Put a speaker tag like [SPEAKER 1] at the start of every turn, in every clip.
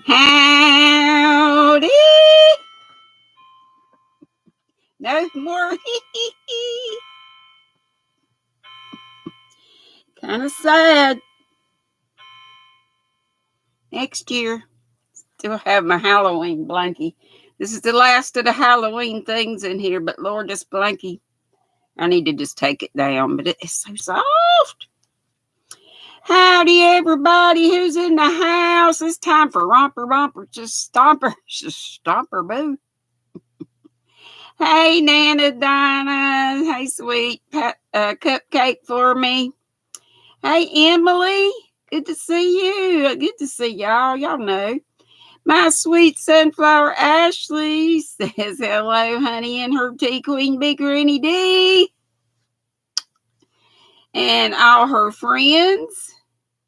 [SPEAKER 1] Howdy. No more. Kind of sad. Next year, still have my Halloween blankie. This is the last of the Halloween things in here, but Lord, this blankie, I need to just take it down, but it is so soft. Howdy, everybody who's in the house. It's time for Romper Romper, just Stomper, boo. Hey, Nana Dinah. Hey, sweet cupcake for me. Hey, Emily. Good to see you. Good to see y'all. Y'all know. My sweet sunflower Ashley says hello, honey, and her tea queen, Big GrannyDee. And all her friends.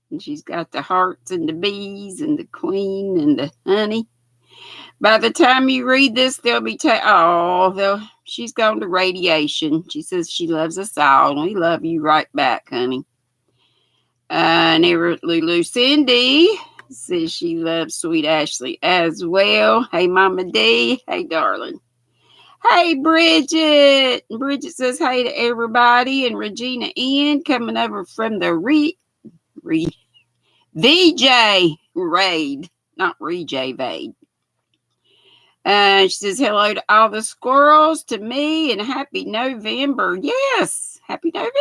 [SPEAKER 1] And she's got the hearts and the bees and the queen and the honey. By the time you read this, they'll be she's gone to radiation. She says she loves us all, and we love you right back, honey. Lulu Cindy says she loves sweet Ashley as well. Hey, Mama D. Hey, darling. Hey, Bridget. Bridget says hey to everybody, and Regina Ian coming over from the VJ Raid, not Rejay Vade. She says hello to all the squirrels, to me, and happy November. Yes, happy November.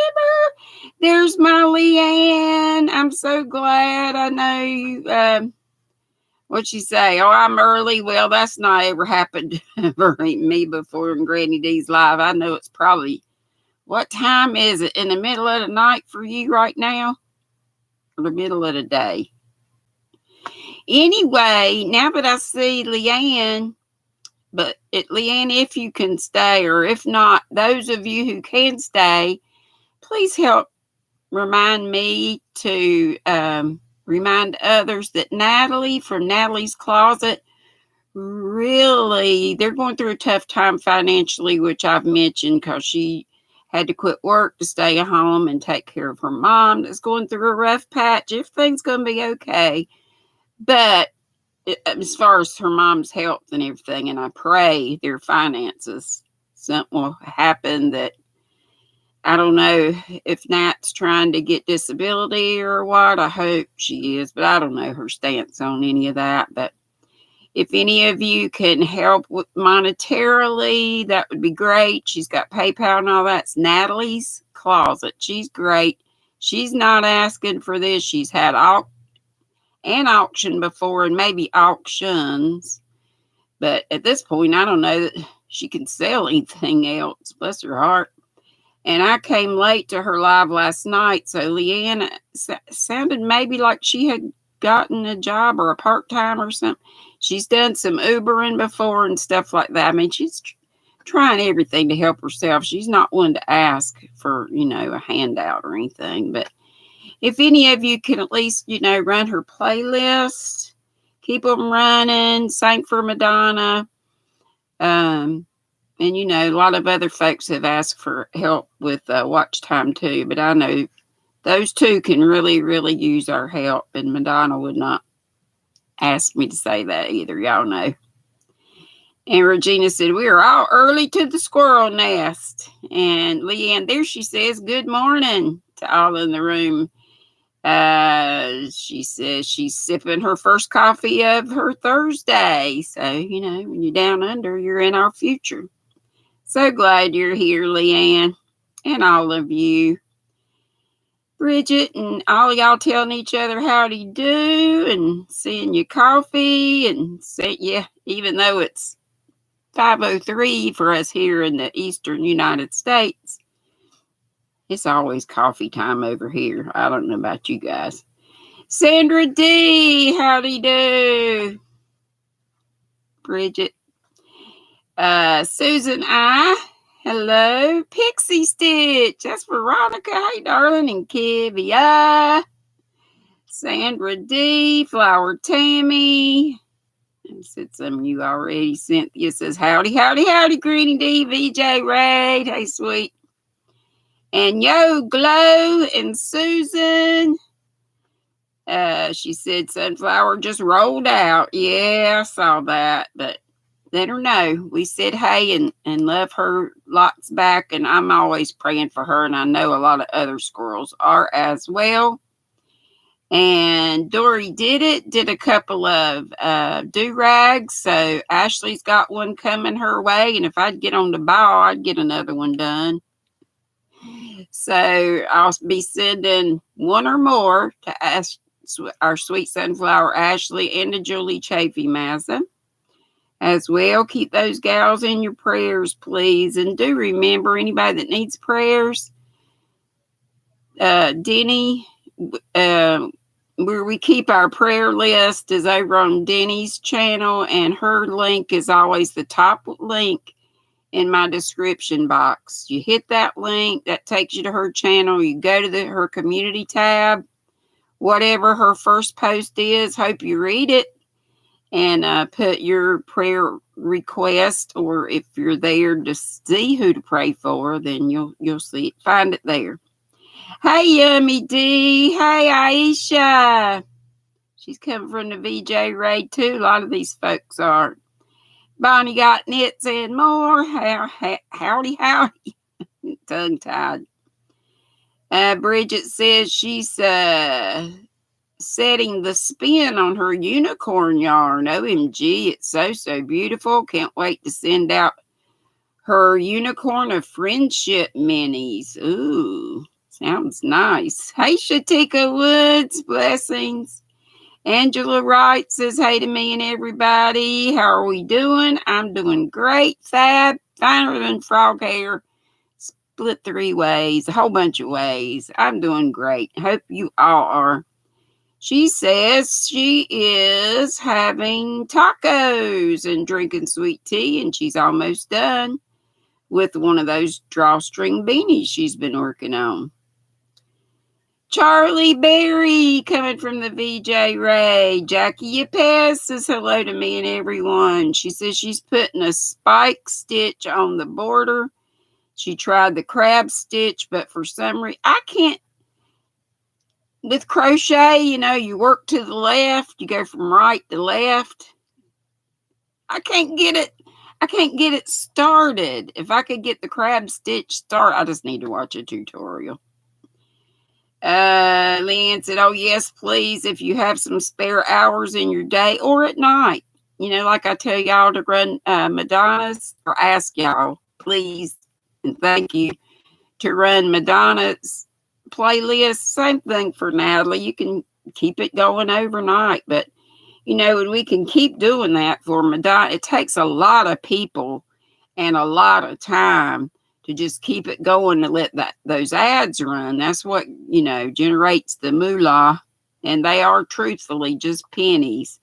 [SPEAKER 1] There's my Leanne. I'm so glad. I know you. What'd she say? Oh, I'm early. Well, that's not ever happened for me before in GrannyDee's live. I know it's probably, what time is it? In the middle of the night for you right now? Or the middle of the day? Anyway, now that I see Leanne, but Leanne, if you can stay, or if not, those of you who can stay, please help remind me to remind others that Natalie from Natalie's Closet, really, they're going through a tough time financially, which I've mentioned, because she had to quit work to stay at home and take care of her mom that's going through a rough patch. Everything's going to be okay. But as far as her mom's health and everything, and I pray their finances, something will happen that, I don't know if Nat's trying to get disability or what. I hope she is, but I don't know her stance on any of that. But if any of you can help with monetarily, that would be great. She's got PayPal and all that. It's Natalie's Closet. She's great. She's not asking for this. She's had an auction before, and maybe auctions. But at this point, I don't know that she can sell anything else. Bless her heart. And I came late to her live last night, so Leanne sounded maybe like she had gotten a job or a part-time or something. She's done some Ubering before and stuff like that. I mean, she's trying everything to help herself. She's not one to ask for, a handout or anything. But if any of you can at least, run her playlist, keep them running, sing for Madonna, and, a lot of other folks have asked for help with watch time too. But I know those two can really, really use our help. And Madonna would not ask me to say that either. Y'all know. And Regina said, we are all early to the squirrel nest. And Leanne, there she says, good morning to all in the room. She says she's sipping her first coffee of her Thursday. So, when you're down under, you're in our future. So glad you're here, Leanne, and all of you. Bridget and all y'all telling each other howdy do and seeing your coffee and even though it's 5:03 for us here in the eastern United States, it's always coffee time over here. I don't know about you guys. Sandra D, howdy do. Bridget. Susan I. Hello. Pixie Stitch. That's Veronica. Hey, darling. And Kivia. Sandra D. Flower Tammy. I said some of you already. Cynthia says, howdy, howdy, howdy, GrannyDee, VJ Raid. Hey, sweet. And Yo Glow and Susan. She said Sunflower just rolled out. Yeah, I saw that, but let her know we said hey and love her lots back, and I'm always praying for her, and I know a lot of other squirrels are as well. And Dory did a couple of do-rags, so Ashley's got one coming her way, and if I'd get on the ball, I'd get another one done. So I'll be sending one or more to ask our sweet sunflower Ashley and to Julie Chafee Mazza as well. Keep those gals in your prayers, please. And do remember, anybody that needs prayers, Deni, where we keep our prayer list is over on Deni's channel, and her link is always the top link in my description box. You hit that link, that takes you to her channel. You go to her community tab, whatever her first post is, hope you read it, and put your prayer request, or if you're there to see who to pray for, then you'll see it, find it there. Hey, Yummy D. Hey, Aisha. She's coming from the VJ raid too. A lot of these folks are. Bonnie got knits and more. Howdy. Tongue-tied. Bridget says she's setting the spin on her unicorn yarn. OMG, it's so beautiful. Can't wait to send out her Unicorn of Friendship minis. Ooh, sounds nice. Hey, Shatika Woods, blessings. Angela Wright says hey to me and everybody. How are we doing? I'm doing great. Fab, finer than frog hair. Split 3 ways, a whole bunch of ways. I'm doing great. Hope you all are. She says she is having tacos and drinking sweet tea, and she's almost done with one of those drawstring beanies she's been working on. Charlie Berry coming from the VJ Ray. Jackie Yepes says hello to me and everyone. She says she's putting a spike stitch on the border. She tried the crab stitch, but for some reason, I can't. With crochet, you work to the left, you go from right to left. I can't get it started. If I could get the crab stitch started, I just need to watch a tutorial. Leanne said, oh yes, please, if you have some spare hours in your day or at night, like I tell y'all to run Madonna's, or ask y'all, please, and thank you, to run Madonna's playlist. Same thing for Natalie. You can keep it going overnight, but when we can keep doing that for Madonna, it takes a lot of people and a lot of time to just keep it going, to let those ads run. That's what generates the moolah, and they are truthfully just pennies.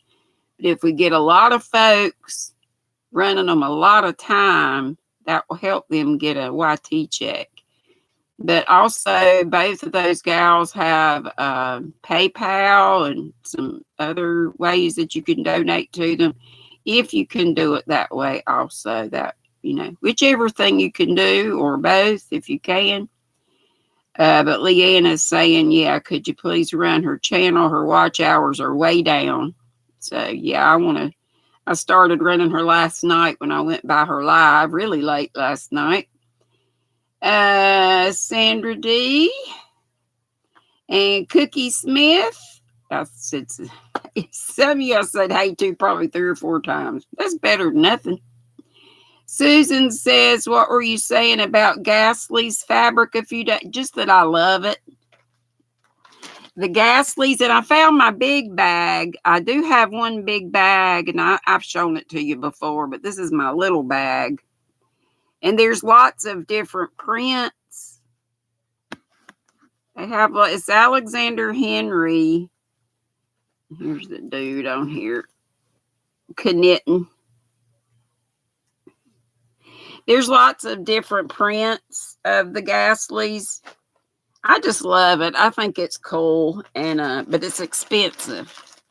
[SPEAKER 1] But if we get a lot of folks running them a lot of time, that will help them get a YT check. But also, both of those gals have PayPal and some other ways that you can donate to them, if you can do it that way. Also, that whichever thing you can do, or both if you can. But Leanne is saying, yeah, could you please run her channel? Her watch hours are way down. So yeah, I started running her last night when I went by her live really late last night. Sandra D and Cookie Smith. I said, some of you said hey to probably 3 or 4 times. That's better than nothing. Susan says, what were you saying about Ghastly's fabric a few days? Just that I love it. The Ghastly's, and I found my big bag. I do have one big bag, and I've shown it to you before, but this is my little bag. And there's lots of different prints. They have, it's Alexander Henry. Here's the dude on here. Knitting. There's lots of different prints of the Ghastly's. I just love it. I think it's cool, and but it's expensive.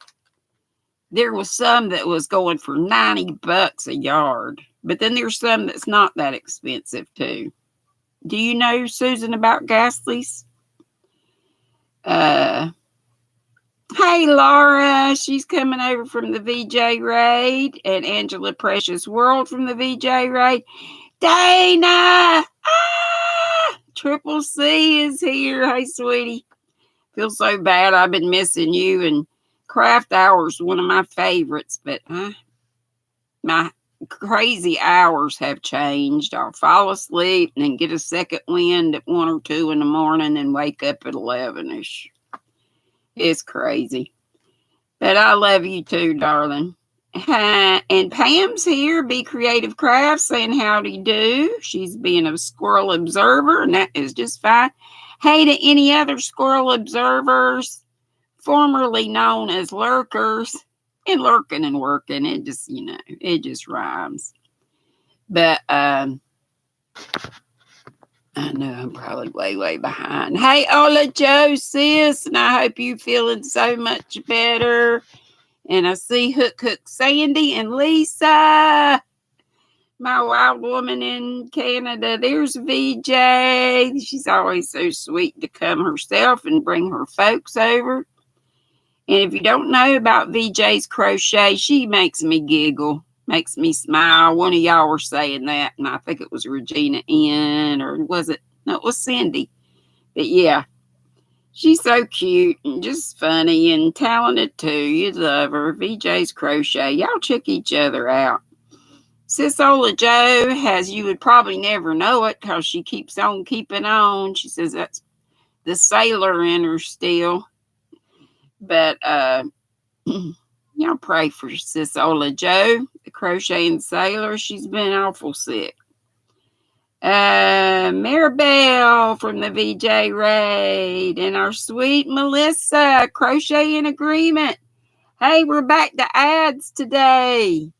[SPEAKER 1] There was some that was going for $90 a yard. But then there's some that's not that expensive too. Do you know, Susan, about Ghastly's? Hey, Laura. She's coming over from the VJ Raid. And Angela Precious World from the VJ Raid. Dana! Triple C is here. Hey, sweetie. Feel so bad. I've been missing you. And craft hours, one of my favorites. But my crazy hours have changed. I'll fall asleep and then get a second wind at 1 or 2 in the morning and wake up at 11ish. It's crazy. But I love you too, darling. And Pam's here, Be Creative Crafts, saying howdy do. She's being a squirrel observer, and that is just fine. Hey to any other squirrel observers, formerly known as lurkers. And lurking and working, it just, it just rhymes. But I know I'm probably way behind. Hey, Ola Joe, sis, and I hope you feeling so much better. And I see Hook Sandy and Lisa, my wild woman in Canada. There's VJ. She's always so sweet to come herself and bring her folks over. And if you don't know about VJ's crochet, she makes me giggle, makes me smile. One of y'all were saying that, and I think it was Regina N, or was it? No, it was Cindy. But yeah. She's so cute and just funny and talented too. You love her. VJ's Crochet. Y'all check each other out. Sis Ola Joe has, you would probably never know it because she keeps on keeping on. She says that's the sailor in her still. But y'all pray for Sis Ola Joe, the crocheting sailor. She's been awful sick. Maribel from the VJ Raid, and our sweet Melissa, Crochet in Agreement. Hey, we're back to ads today.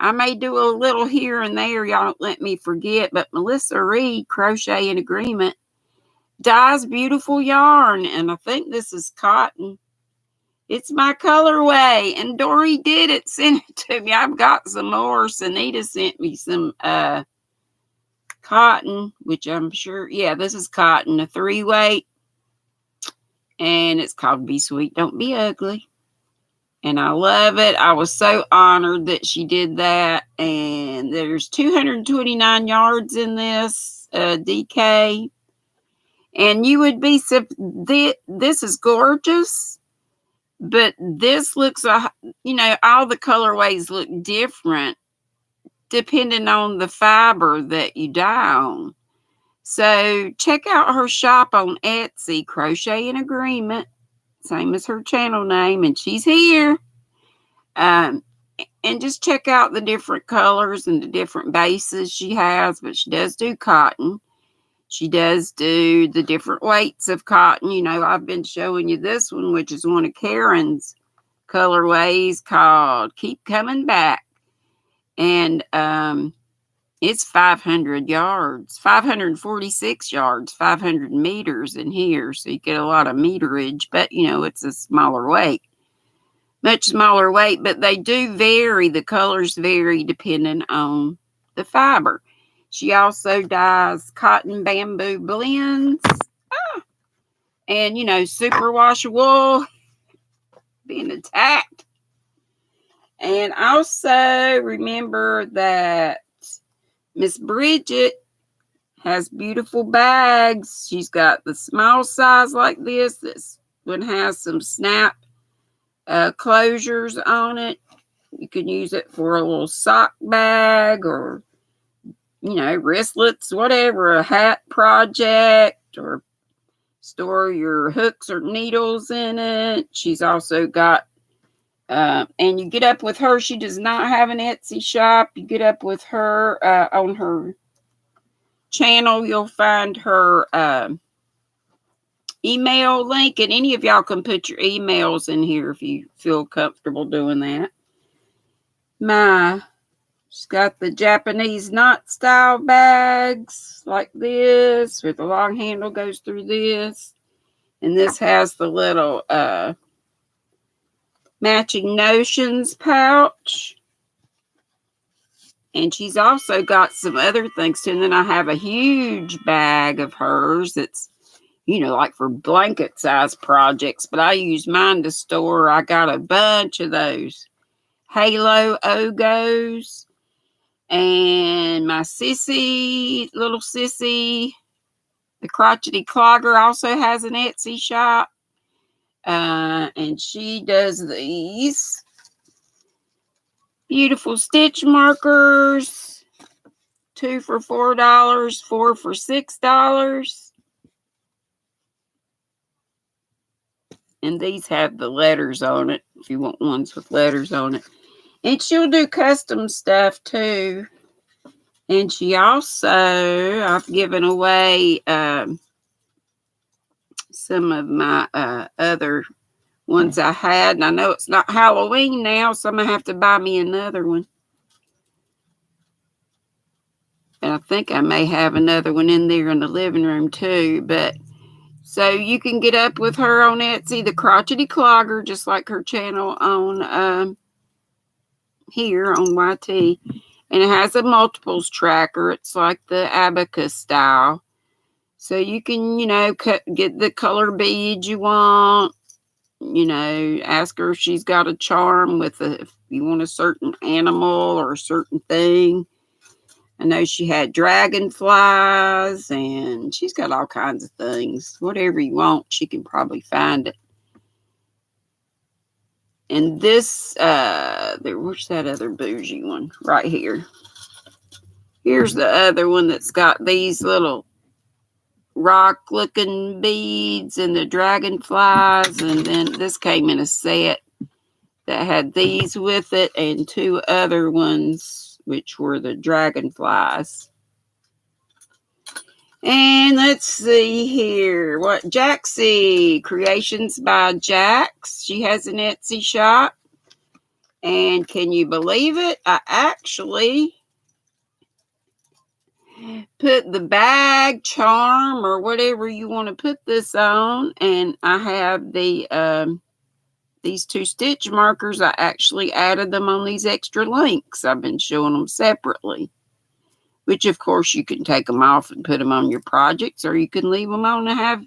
[SPEAKER 1] I may do a little here and there, y'all don't let me forget, but Melissa Reed, Crochet in Agreement, dyes beautiful yarn, and I think this is cotton. It's my colorway, and Dory did it, sent it to me. I've got some more. Sanita sent me some cotton, which I'm sure, this is cotton, a 3-weight, and it's called Be Sweet, Don't Be Ugly, and I love it. I was so honored that she did that, and there's 229 yards in this DK, and you would be, this is gorgeous, but this looks, all the colorways look different depending on the fiber that you dye on. So check out her shop on Etsy, Crochet in Agreement, same as her channel name, and she's here. And just check out the different colors and the different bases she has, but she does do cotton. She does do the different weights of cotton. I've been showing you this one, which is one of Karen's colorways called Keep Coming Back. And it's 500 yards, 546 yards, 500 meters in here. So you get a lot of meterage, but it's a smaller weight, much smaller weight, but they do vary. The colors vary depending on the fiber. She also dyes cotton bamboo blends. And, superwash wool being attacked. And also remember that Miss Bridget has beautiful bags. She's got the small size like this. This one has some snap closures on it. You can use it for a little sock bag or, wristlets, whatever, a hat project, or store your hooks or needles in it. She's also got and you get up with her. She does not have an Etsy shop. You get up with her on her channel. You'll find her email link, and any of y'all can put your emails in here if you feel comfortable doing that. She's got the Japanese knot style bags like this, where the long handle goes through this, and this has the little matching notions pouch, and she's also got some other things too. And then I have a huge bag of hers. It's like for blanket size projects, but I use mine to store. I got a bunch of those Halo Ogos, and my little sissy, the crotchety clogger, also has an Etsy shop, and she does these beautiful stitch markers, 2 for $4, 4 for $6. And these have the letters on it, if you want ones with letters on it. And she'll do custom stuff too. And she also, I've given away some of my other ones I had. And I know it's not Halloween now, so I'm going to have to buy me another one. And I think I may have another one in there in the living room too. But so you can get up with her on Etsy, the Crotchety Clogger, just like her channel on here on YT. And it has a multiples tracker. It's like the abacus style. So you can, get the color beads you want. Ask her if she's got a charm if you want a certain animal or a certain thing. I know she had dragonflies, and she's got all kinds of things. Whatever you want, she can probably find it. And this, where's that other bougie one? Right here. Here's the other one that's got these little rock-looking beads and the dragonflies. And then this came in a set that had these with it and 2 other ones, which were the dragonflies. And let's see here. Jaxie Creations by Jax. She has an Etsy shop. And can you believe it? I actually put the bag, charm, or whatever you want to put this on. And I have these 2 stitch markers. I actually added them on these extra links. I've been showing them separately. Which, of course, you can take them off and put them on your projects, or you can leave them on and have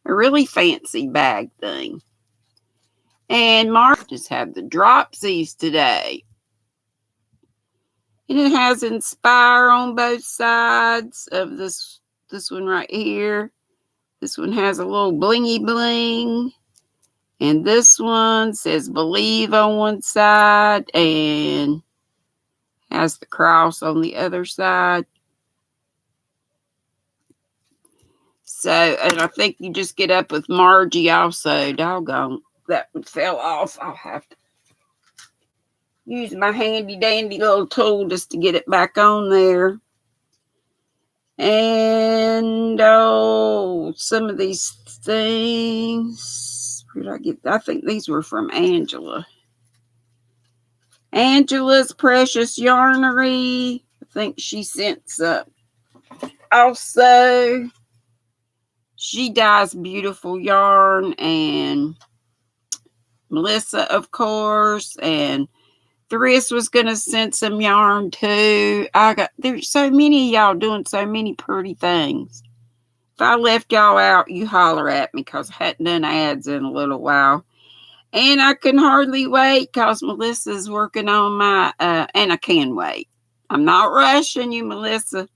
[SPEAKER 1] a really fancy bag thing. And Mark just had the dropsies today. And it has Inspire on both sides of this one right here. This one has a little blingy bling. And this one says Believe on one side and has the cross on the other side. So, and I think you just get up with Margie also. Doggone, that one fell off. I'll have to use my handy dandy little tool just to get it back on there. And, some of these things, where did I get? I think these were from Angela. Angela's Precious Yarnery. I think she sent some. Also, she dyes beautiful yarn, and Melissa, of course, and Thris was going to send some yarn too. There's so many of y'all doing so many pretty things. If I left y'all out, you holler at me, because I hadn't done ads in a little while. And I can hardly wait, because Melissa's working on my, and I can wait. I'm not rushing you, Melissa,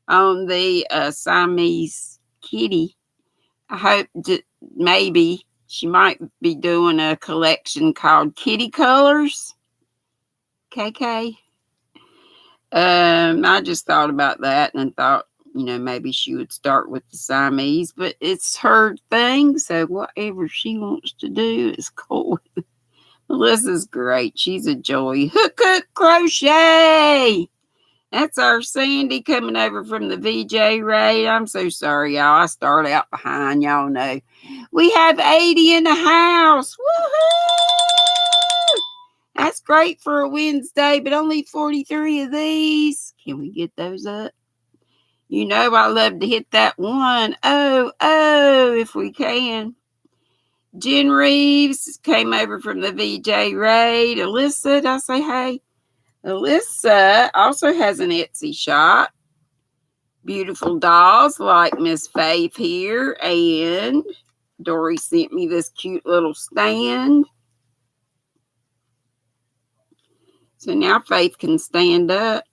[SPEAKER 1] on the Siamese kitty. I hope that maybe she might be doing a collection called Kitty Colors. KK. I just thought about that and thought, maybe she would start with the Siamese, but it's her thing, so whatever she wants to do is cool. Melissa's great. She's a joy. Hook crochet. That's our Sandy coming over from the VJ raid. I'm so sorry, y'all. I start out behind. Y'all know. We have 80 in the house. Woohoo! That's great for a Wednesday, but only 43 of these. Can we get those up? I love to hit that one. Oh, if we can. Jen Reeves came over from the VJ raid. Alyssa, did I say hey? Alyssa also has an Etsy shop. beautiful dolls like Miss Faith here. And Dory sent me this cute little stand. So now Faith can stand up.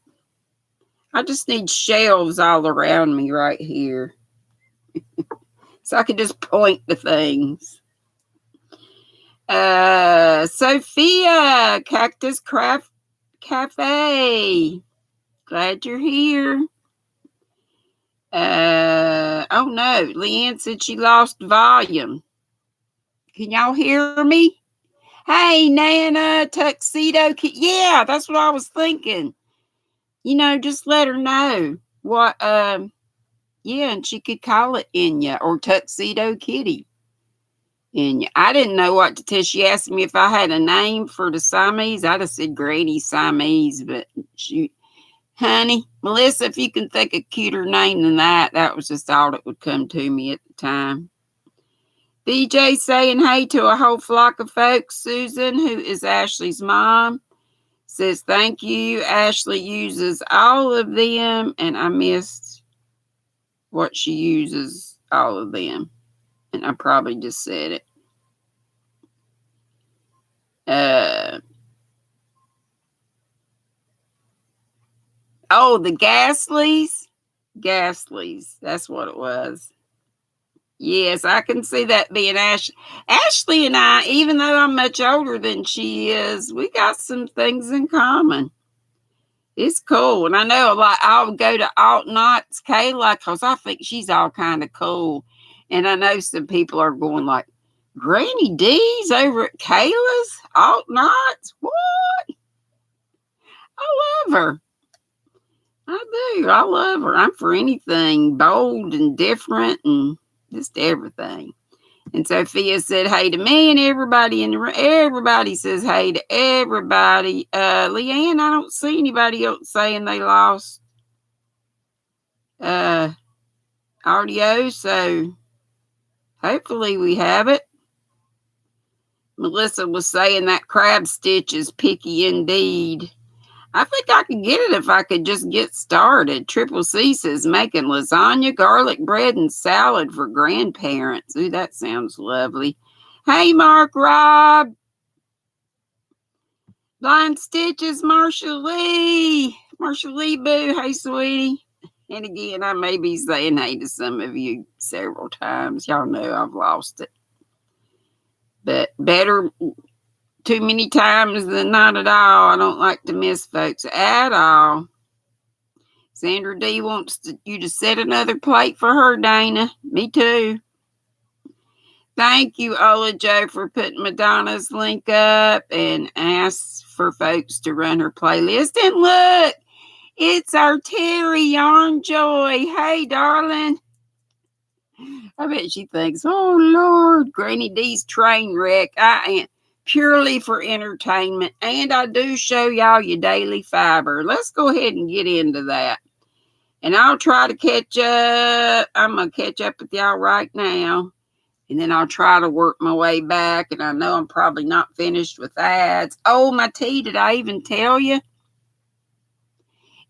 [SPEAKER 1] I just need shelves all around me right here. So I can just point to things. Sophia, Cactus Craft Cafe. Glad you're here. Oh no, Leanne said she lost volume. Can y'all hear me? Hey, Nana, Tuxedo Kid. Yeah, that's what I was thinking. Just let her know what, yeah, and she could call it Inya or Tuxedo Kitty. Inya. I didn't know what to tell. She asked me if I had a name for the Siamese. I'd have said Granny Siamese, but honey, Melissa, if you can think of a cuter name than that, that was just all that would come to me at the time. BJ saying hey to a whole flock of folks. Susan, who is Ashley's mom, says thank you. Ashley uses all of them, and I missed what she uses all of them. And I probably just said it. Oh, the Gasleys? Gasleys. That's what it was. Yes, I can see that being Ashley. Ashley and I, even though I'm much older than she is, we got some things in common. It's cool. And I know I'll go to Alt Knots Kayla because I think she's all kind of cool. And I know some people are going like, GrannyDee's over at Kayla's? Alt Knots? What? I love her. I do. I love her. I'm for anything bold and different and just everything. And Sophia said hey to me and everybody in the room. Everybody says hey to everybody. Leanne, I don't see anybody else saying they lost audio, so hopefully we have it. Melissa was saying that crab stitch is picky indeed. I think I could get it if I could just get started. Triple C says making lasagna, garlic bread, and salad for grandparents. Ooh, that sounds lovely. Hey, Mark Rob. Blind Stitches, Marshall Lee. Marshall Lee Boo. Hey, sweetie. And again, I may be saying hey to some of you several times. Y'all know I've lost it. But better too many times than not at all. I don't like to miss folks at all. Sandra D wants you to set another plate for her, Dana. Me too. Thank you, Ola Joe, for putting Madonna's link up and asked for folks to run her playlist. And look, it's our Terry Yarn Joy. Hey, darling. I bet she thinks, oh, Lord, GrannyDee's train wreck. I am purely for entertainment, and I do show y'all your daily fiber. Let's go ahead and get into that. And I'll try to catch up. I'm going to catch up with y'all right now. And then I'll try to work my way back. And I know I'm probably not finished with ads. Oh, my tea, did I even tell you?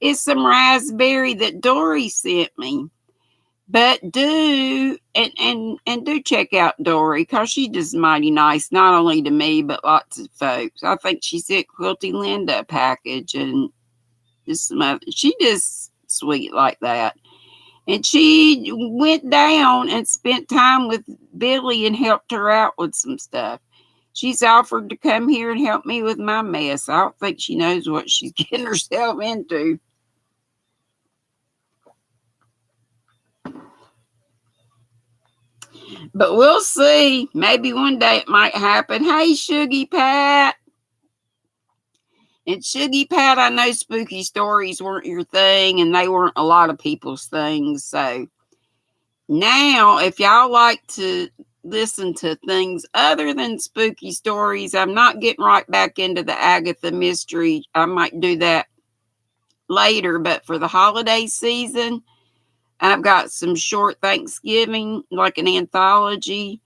[SPEAKER 1] It's some raspberry that Dory sent me. But do check out Dory, because she just mighty nice, not only to me, but lots of folks. I think she sent Quilty Linda a package and just some other. She just sweet like that. And she went down and spent time with Billy and helped her out with some stuff. She's offered to come here and help me with my mess. I don't think she knows what she's getting herself into. But we'll see. Maybe one day it might happen. Hey, Shuggy Pat. And Shuggy Pat, I know spooky stories weren't your thing, and they weren't a lot of people's things. So now, if y'all like to listen to things other than spooky stories, I'm not getting right back into the Agatha mystery. I might do that later, but for the holiday season, I've got some short Thanksgiving, like an anthology,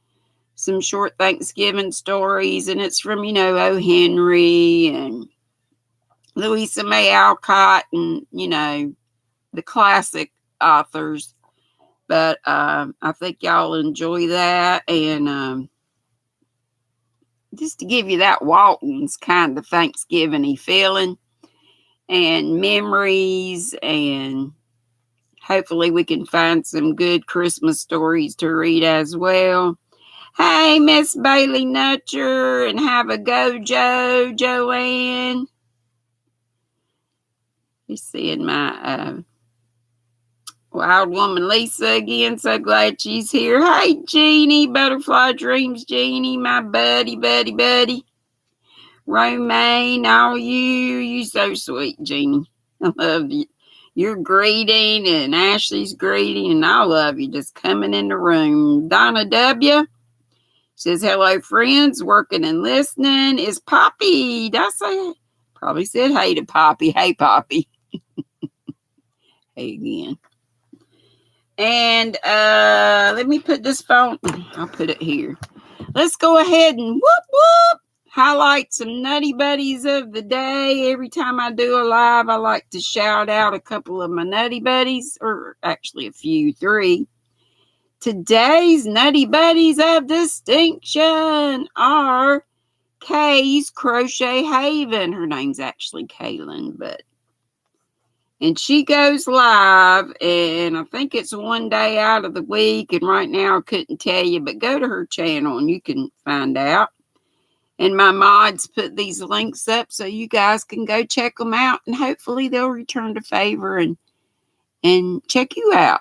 [SPEAKER 1] some short Thanksgiving stories, and it's from, O. Henry and Louisa May Alcott and, the classic authors. But I think y'all enjoy that. And just to give you that Walton's kind of Thanksgiving-y feeling and memories, and hopefully we can find some good Christmas stories to read as well. Hey, Miss Bailey Nutcher, and have a go, Joanne. You're seeing my wild woman Lisa again. So glad she's here. Hey, Jeannie, Butterfly Dreams, Jeannie, my buddy. Romaine, all you so sweet, Jeannie. I love you. Your greeting and Ashley's greeting, and I love you just coming in the room. Donna W. says, hello, friends, working and listening. Is Poppy? Did I say? Probably said hey to Poppy. Hey, Poppy. Hey again. And let me put this phone. I'll put it here. Let's go ahead and highlight some Nutty Buddies of the day. Every time I do a live, I like to shout out a couple of my Nutty Buddies, or actually a few, 3. Today's Nutty Buddies of distinction are Kay's Crochet Haven. Her name's actually Kaylin, and she goes live, and I think it's one day out of the week, and right now I couldn't tell you, but go to her channel and you can find out. And my mods put these links up so you guys can go check them out, and hopefully they'll return the favor and check you out.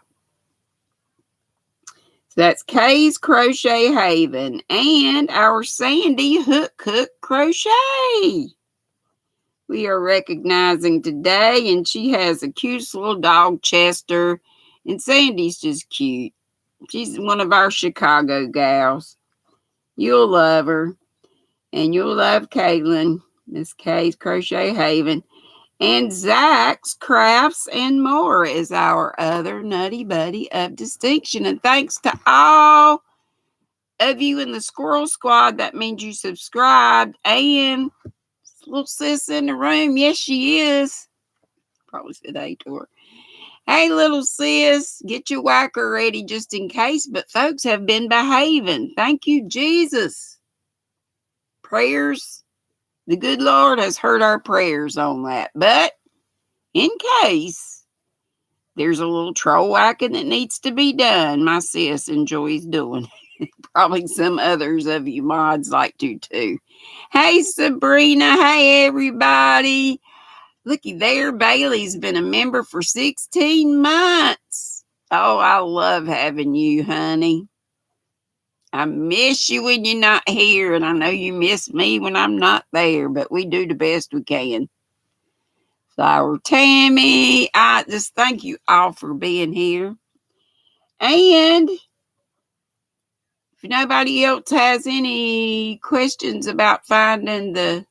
[SPEAKER 1] So that's Kay's Crochet Haven and our Sandy Hook Cook Crochet. We are recognizing today, and she has a cute little dog, Chester, and Sandy's just cute. She's one of our Chicago gals. You'll love her. And you'll love Caitlin, Miss Kay's Crochet Haven. And Zach's Crafts and More is our other Nutty Buddy of distinction. And thanks to all of you in the Squirrel Squad. That means you subscribed. And little sis in the room. Yes, she is. Probably said hey to her. Hey, little sis, get your whacker ready just in case. But folks have been behaving. Thank you, Jesus. Prayers. The good Lord has heard our prayers on that. But in case there's a little troll whacking that needs to be done, my sis enjoys doing. Probably some others of you mods like to too. Hey, Sabrina. Hey, everybody. Looky there. Bailey's been a member for 16 months. Oh, I love having you, honey. I miss you when you're not here, and I know you miss me when I'm not there, but we do the best we can. Flower Tammy, I just thank you all for being here. And if nobody else has any questions about finding the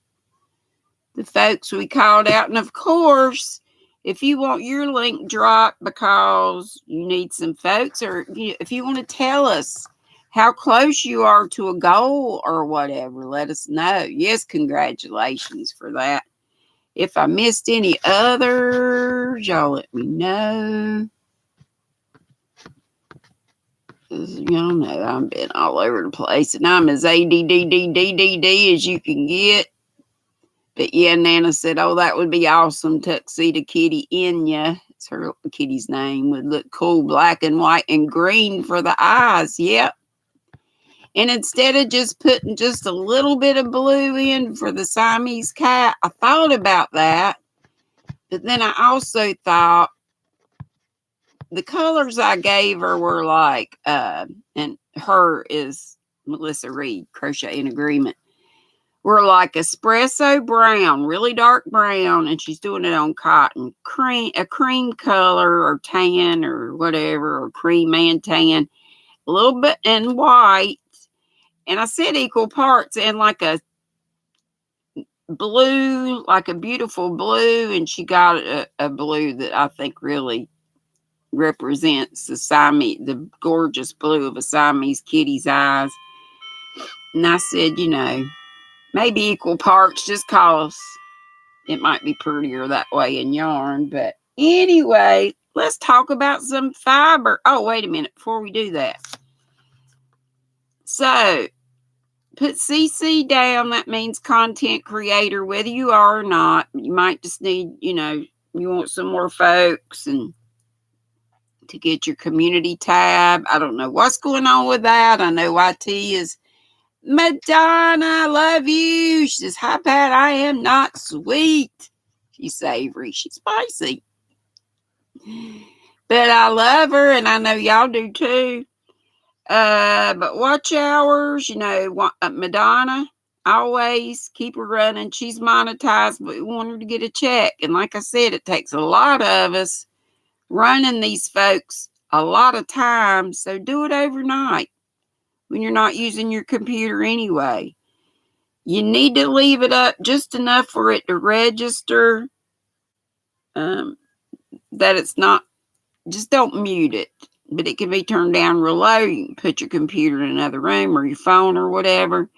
[SPEAKER 1] folks we called out, and of course, if you want your link dropped because you need some folks, or if you want to tell us how close you are to a goal or whatever, let us know. Yes, congratulations for that. If I missed any others, y'all let me know. Y'all know I've been all over the place, and I'm as ADDDDD as you can get. But yeah, Nana said, oh, that would be awesome. Tuxedo Kitty Inya, it's her kitty's name, would look cool, black and white and green for the eyes. Yep. And instead of just putting just a little bit of blue in for the Siamese cat, I thought about that. But then I also thought the colors I gave her were like, and her is Melissa Reed, Crochet in Agreement, were like espresso brown, really dark brown, and she's doing it on cotton, a cream color or tan or whatever, or cream and tan, a little bit in white. And I said equal parts, and like a blue, like a beautiful blue, and she got a blue that I think really represents the gorgeous blue of a Siamese kitty's eyes. And I said, maybe equal parts, just cause it might be prettier that way in yarn. But anyway, let's talk about some fiber. Oh, wait a minute before we do that. So, put CC down. That means content creator, whether you are or not. You might just need, you want some more folks and to get your community tab. I don't know what's going on with that. I know YT is Madonna, I love you. She says, hi, Pat, I am not sweet. She's savory. She's spicy. But I love her, and I know y'all do too. But watch hours, Madonna, always keep her running. She's monetized, but we want her to get a check. And like I said, it takes a lot of us running these folks a lot of time. So do it overnight when you're not using your computer anyway. You need to leave it up just enough for it to register. That it's not, just don't mute it, but it can be turned down real low. You can put your computer in another room or your phone or whatever.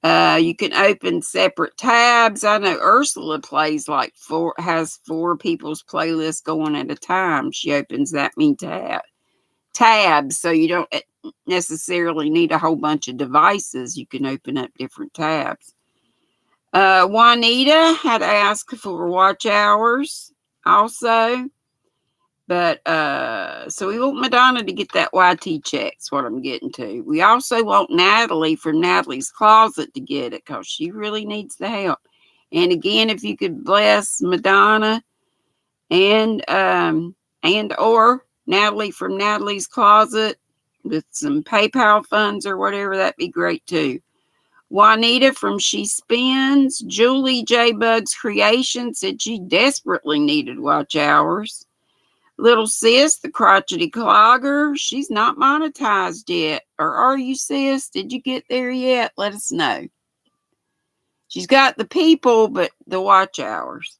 [SPEAKER 1] You can open separate tabs. I know Ursula plays has 4 people's playlists going at a time. She opens that many tabs, so you don't necessarily need a whole bunch of devices. You can open up different tabs. Juanita had asked for watch hours also. But, so we want Madonna to get that YT check. That's what I'm getting to. We also want Natalie from Natalie's Closet to get it because she really needs the help. And again, if you could bless Madonna and or Natalie from Natalie's Closet with some PayPal funds or whatever, that'd be great too. Juanita from She Spins. Julie J. Bugs Creation said she desperately needed watch hours. Little sis, the crotchety clogger, she's not monetized yet. Or are you, sis? Did you get there yet? Let us know. She's got the people, but the watch hours.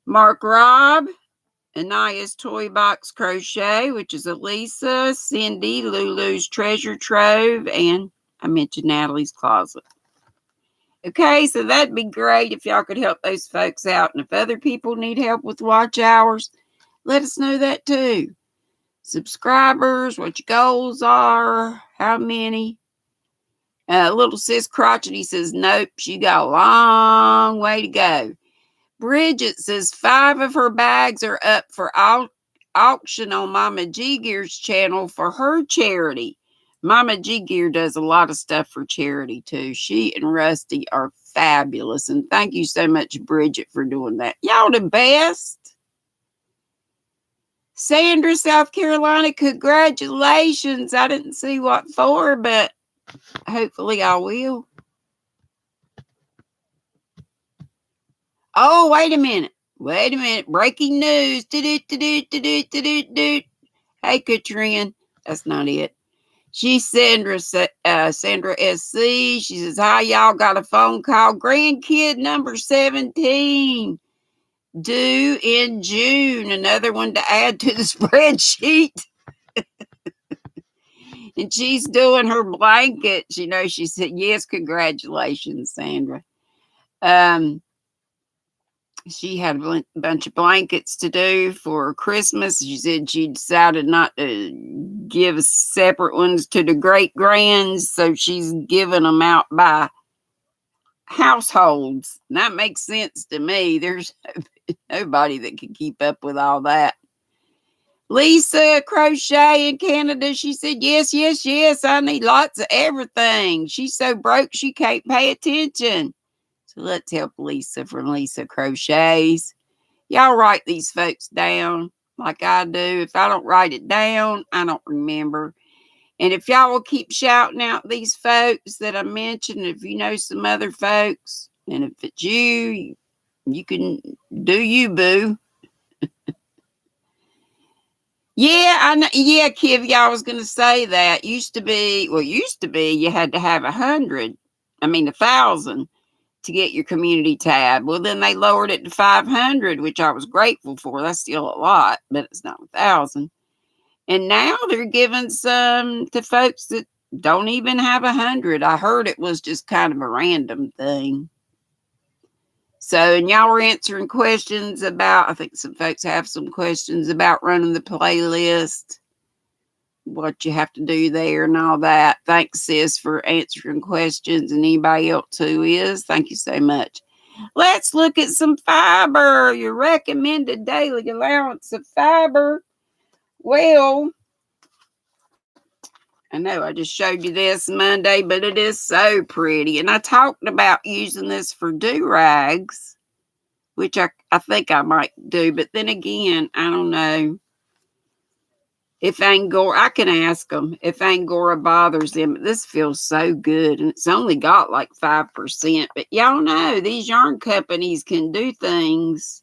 [SPEAKER 1] Mark Robb, Anaya's Toy Box Crochet, which is Elisa, Cindy, Lulu's Treasure Trove, and I mentioned Natalie's Closet. Okay, so that'd be great if y'all could help those folks out. And if other people need help with watch hours, let us know that too. Subscribers, what your goals are, how many. Little sis crotchety says, nope, she got a long way to go. Bridget says 5 of her bags are up for auction on Mama G Gear's channel for her charity. Mama G Gear does a lot of stuff for charity too. She and Rusty are fabulous. And thank you so much, Bridget, for doing that. Y'all the best. Sandra, South Carolina, congratulations. I didn't see what for, but hopefully I will. Oh, wait a minute. Breaking news. Hey, Katrin. That's not it. She's Sandra SC. She says, hi, y'all. Got a phone call. Grandkid number 17. Due in June. Another one to add to the spreadsheet. And she's doing her blankets. She said, yes, congratulations, Sandra. She had a bunch of blankets to do for Christmas. She said she decided not to give separate ones to the great grands, so she's giving them out by households. And that makes sense to me. There's nobody that can keep up with all that. Lisa Crochet in Canada, she said, yes, I need lots of everything. She's so broke she can't pay attention. So let's help Lisa from Lisa Crochets. Y'all write these folks down like I do. If I don't write it down, I don't remember. And if y'all will keep shouting out these folks that I mentioned, if you know some other folks, and if it's you, you can do you, boo. Yeah, I know. Yeah, Kivy, I was going to say that. Used to be, you had to have 1,000 to get your community tab. Well, then they lowered it to 500, which I was grateful for. That's still a lot, but it's not 1,000. And now they're giving some to folks that don't even have 100. I heard it was just kind of a random thing. So, and y'all were answering questions about, I think some folks have some questions about running the playlist, what you have to do there and all that. Thanks, sis, for answering questions, and anybody else who is. Thank you so much. Let's look at some fiber. Your recommended daily allowance of fiber. Well, I know I just showed you this Monday, but it is so pretty. And I talked about using this for do-rags, which I think I might do. But then again, I don't know. If Angora, I can ask them if Angora bothers them. But this feels so good. And it's only got like 5%. But y'all know these yarn companies can do things.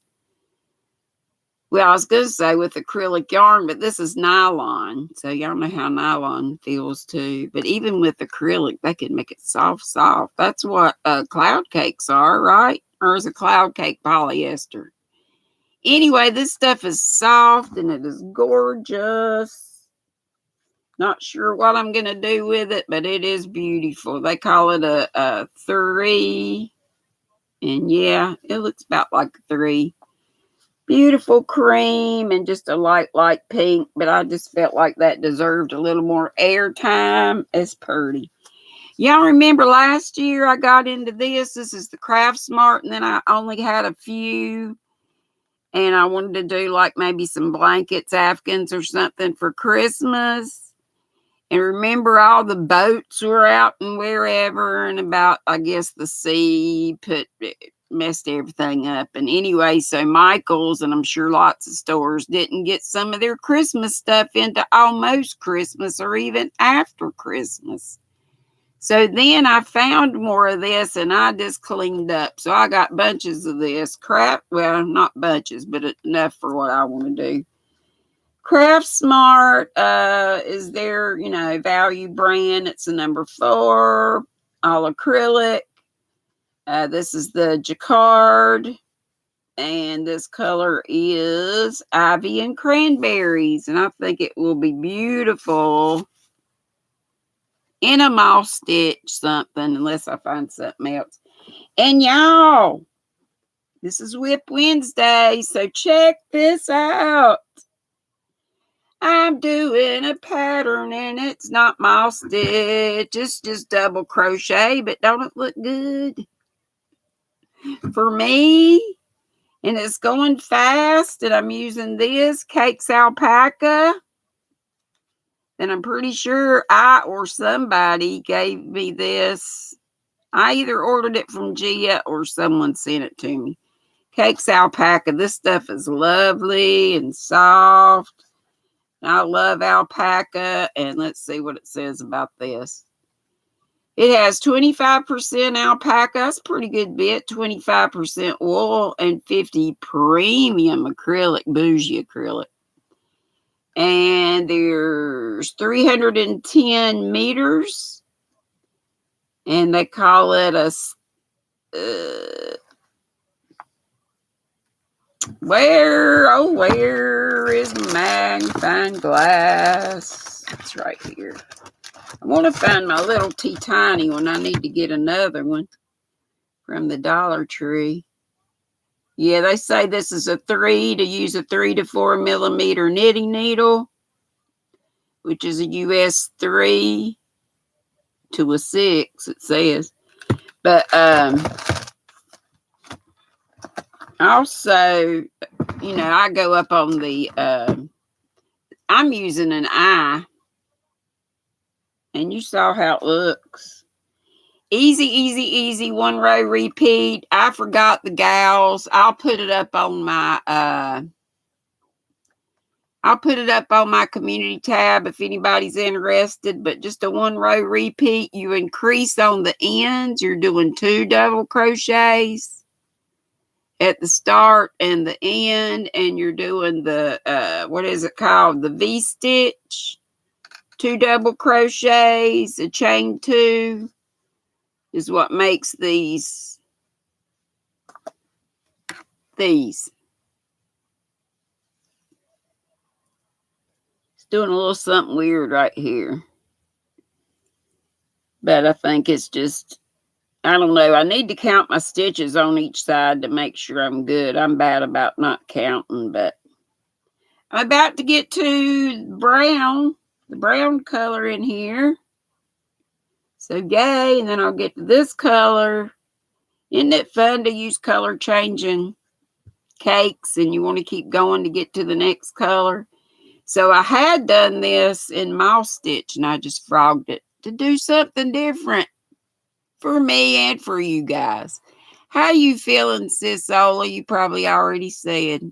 [SPEAKER 1] Well, I was going to say with acrylic yarn, but this is nylon. So y'all know how nylon feels too. But even with acrylic, they can make it soft, soft. That's what cloud cakes are, right? Or is a cloud cake polyester? Anyway, this stuff is soft and it is gorgeous. Not sure what I'm going to do with it, but it is beautiful. They call it a 3. And yeah, it looks about like a 3. Beautiful cream and just a light pink, but I just felt like that deserved a little more airtime. It's pretty. Y'all remember last year I got into this. This is the Craft Smart, and then I only had a few, and I wanted to do like maybe some blankets, Afghans or something for Christmas. And remember all the boats were out and wherever, and about, I guess, the sea messed everything up. And anyway, so Michael's, and I'm sure lots of stores, didn't get some of their Christmas stuff into almost Christmas or even after Christmas. So then I found more of this and I just cleaned up. So I got bunches of this crap. Well, not bunches, but enough for what I want to do. Craft Smart is their, value brand. It's a number 4, all acrylic. This is the jacquard, and this color is ivy and cranberries, and I think it will be beautiful in a moss stitch something, unless I find something else. And y'all, this is Whip Wednesday, so check this out. I'm doing a pattern and it's not moss stitch, it's just double crochet, but don't it look good for me? And it's going fast, and I'm using this Cakes Alpaca. And I'm pretty sure I or somebody gave me this. I either ordered it from Gia or someone sent it to me. Cakes Alpaca. This stuff is lovely and soft. I love alpaca. And let's see what it says about this. It has 25% alpaca. That's a pretty good bit. 25% wool and 50 premium acrylic, bougie acrylic. And there's 310 meters. And they call it a... where is my magnifying glass? It's right here. I want to find my little tiny one. I need to get another one from the Dollar Tree. Yeah, they say this is a 3 to use a 3 to 4 millimeter knitting needle, which is a US 3 to a 6, it says. But also, I go up on the, I'm using an eye, and you saw how it looks. Easy, easy, easy, 1 row repeat. I forgot the gals. I'll put it up on my, community tab if anybody's interested, but just a 1 row repeat. You increase on the ends. You're doing 2 double crochets at the start and the end, and you're doing the, what is it called? The V-stitch. 2 double crochets, a chain 2 is what makes these. It's doing a little something weird right here. But I think it's just I don't know. I need to count my stitches on each side to make sure I'm good. I'm bad about not counting, but I'm about to get to brown, the brown color in here. So yay, and then I'll get to this color. Isn't it fun to use color changing cakes and you want to keep going to get to the next color? So I had done this in mouse stitch and I just frogged it to do something different for me and for you guys. How you feeling, Sis Ola? You probably already said.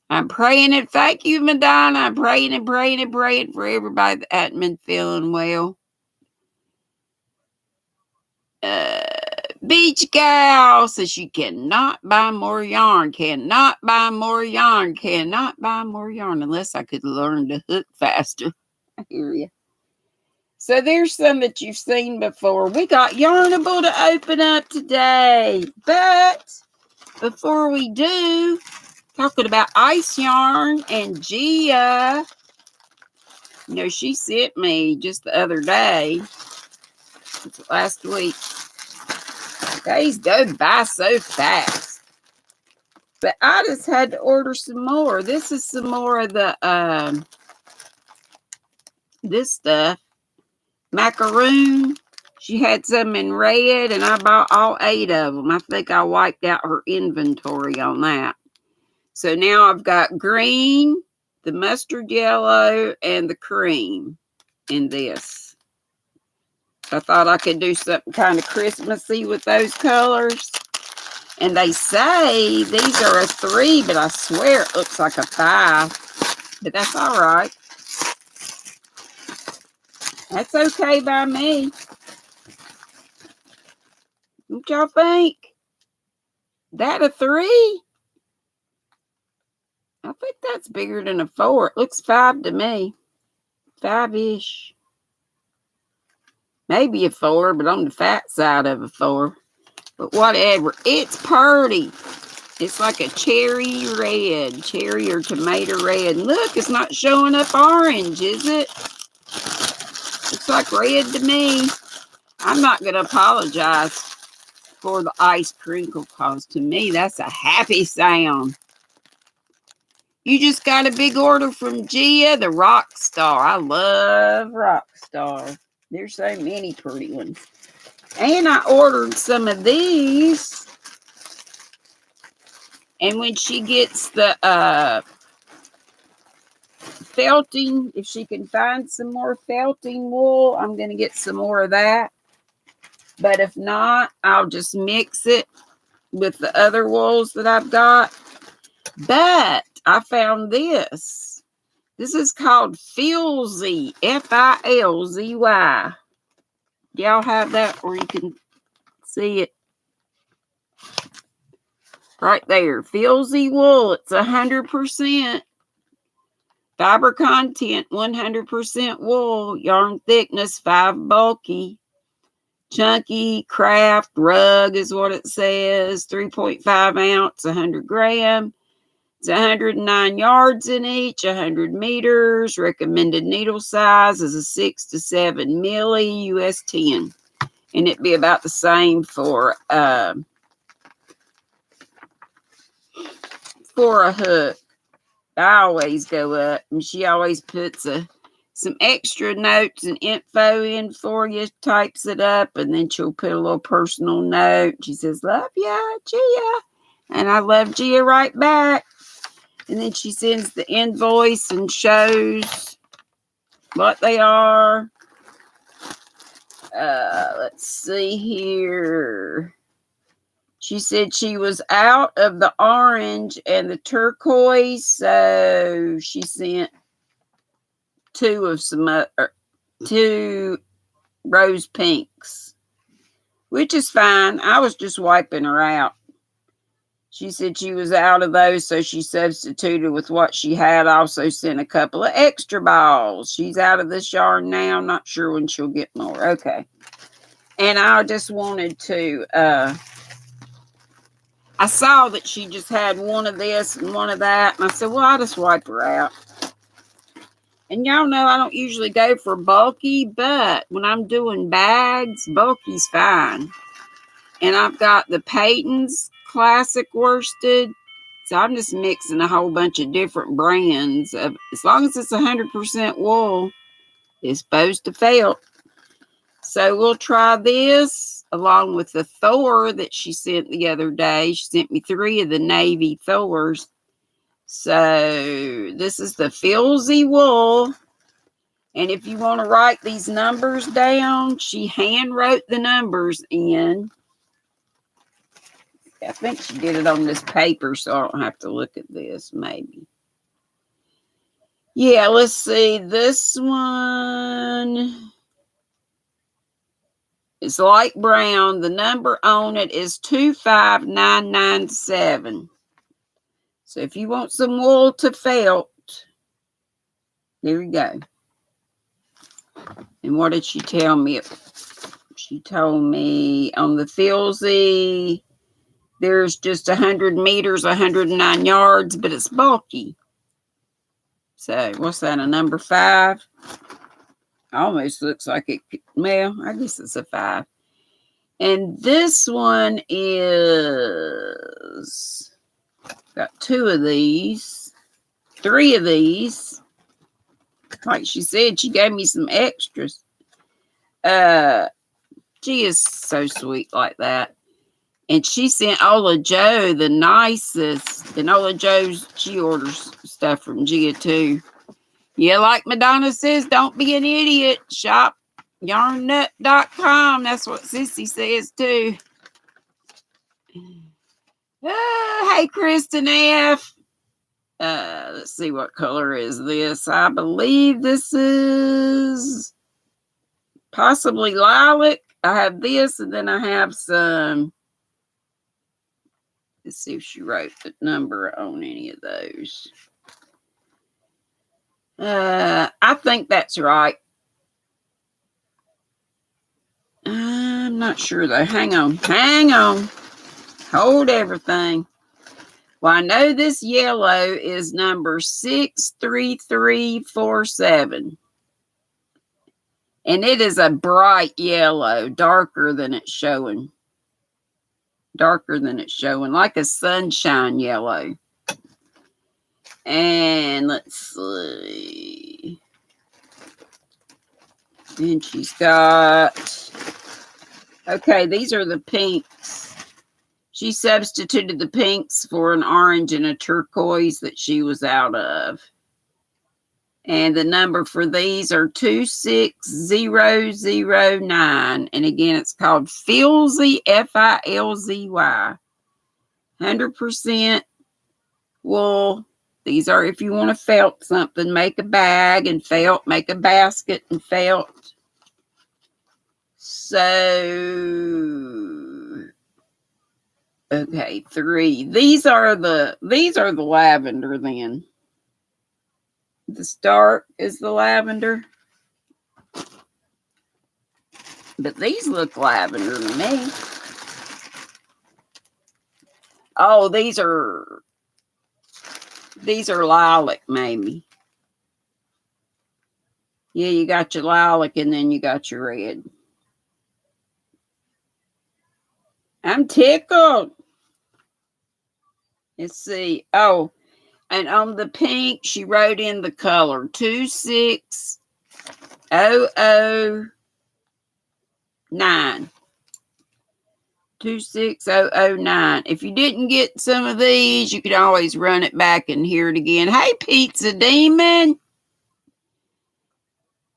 [SPEAKER 1] I'm praying and thank you, Madonna. I'm praying and praying and praying for everybody that hasn't been feeling well. Beach gal says she cannot buy more yarn, cannot buy more yarn, cannot buy more yarn unless I could learn to hook faster. I hear you. So there's some that you've seen before. We got Yarnable to open up today. But before we do, talking about ice yarn and Gia. You know, she sent me just the other day, last week. Days go by so fast. But I just had to order some more. This is some more of the, this stuff. Macaroon. She had some in red, and I bought all 8 of them. I think I wiped out her inventory on that. So now I've got green, the mustard yellow, and the cream in this. I thought I could do something kind of Christmassy with those colors. And they say these are a 3, but I swear it looks like a 5. But that's all right. That's okay by me. What y'all think? That a 3? I think that's bigger than a 4. It looks 5 to me. 5-ish. Maybe a 4, but on the fat side of a 4. But whatever. It's pretty. It's like a cherry red. Cherry or tomato red. Look, it's not showing up orange, is it? Looks like red to me. I'm not going to apologize for the ice crinkle, because to me, that's a happy sound. You just got a big order from Gia, the rock star. I love rock star. There's so many pretty ones. And I ordered some of these. And when she gets the felting, if she can find some more felting wool, I'm going to get some more of that. But if not, I'll just mix it with the other wools that I've got. But I found this. This is called Filzy, Filzy. Y'all have that where you can see it? Right there. Filzy wool. It's 100%. Fiber content, 100% wool. Yarn thickness, 5 bulky. Chunky craft rug is what it says. 3.5 ounce, 100 gram. It's 109 yards in each, 100 meters. Recommended needle size is a 6 to 7 milli, US 10. And it'd be about the same for a hook. I always go up, and she always puts some extra notes and info in for you, types it up, and then she'll put a little personal note. She says, love ya, Gia. And I love Gia right back. And then she sends the invoice and shows what they are. Let's see here. She said she was out of the orange and the turquoise, so she sent 2 rose pinks, which is fine. I was just wiping her out. She said she was out of those, so she substituted with what she had. Also sent a couple of extra balls. She's out of this yarn now. Not sure when she'll get more. Okay. And I just wanted to, I saw that she just had one of this and one of that. And I said, well, I'll just wipe her out. And y'all know I don't usually go for bulky, but when I'm doing bags, bulky's fine. And I've got the Peyton's Classic Worsted. So I'm just mixing a whole bunch of different brands. As long as it's 100% wool, it's supposed to felt. So we'll try this along with the Thor that she sent the other day. She sent me 3 of the navy Thors. So this is the Filzy wool. And if you want to write these numbers down, she hand wrote the numbers in. I think she did it on this paper, so I don't have to look at this, maybe. Yeah, let's see. This one is light brown. The number on it is 25997. So if you want some wool to felt, there you go. And what did she tell me? She told me on the Filzy, there's just 100 meters, 109 yards, but it's bulky. So what's that, a number 5? Almost looks like it. Well, I guess it's a 5. And this one is, got 2 of these, 3 of these. Like she said, she gave me some extras. She is so sweet like that. And she sent Ola Joe the nicest. And Ola Joe's, she orders stuff from Gia too. Yeah, like Madonna says, don't be an idiot. Shop yarnnut.com. That's what Sissy says too. Hey, Kristen F. Let's see, what color is this? I believe this is possibly lilac. I have this, and then I have some. Let's see if she wrote the number on any of those. I think that's right. I'm not sure though. Hang on. Hold everything. Well, I know this yellow is number 63347. And it is a bright yellow, darker than it's showing. Like a sunshine yellow. And let's see. Then she's got, okay, these are the pinks. She substituted the pinks for an orange and a turquoise that she was out of. And the number for these are 26009. And again, it's called Filzy, Filzy. 100% wool. These are if you want to felt something. Make a bag and felt. Make a basket and felt. So, okay, 3. These are the lavender then. This dark is the lavender. But these look lavender to me. Oh, these are lilac, maybe. Yeah, you got your lilac and then you got your red. I'm tickled. Let's see. Oh, and on the pink, she wrote in the color 26009. 26009. If you didn't get some of these, you could always run it back and hear it again. Hey, Pizza Demon.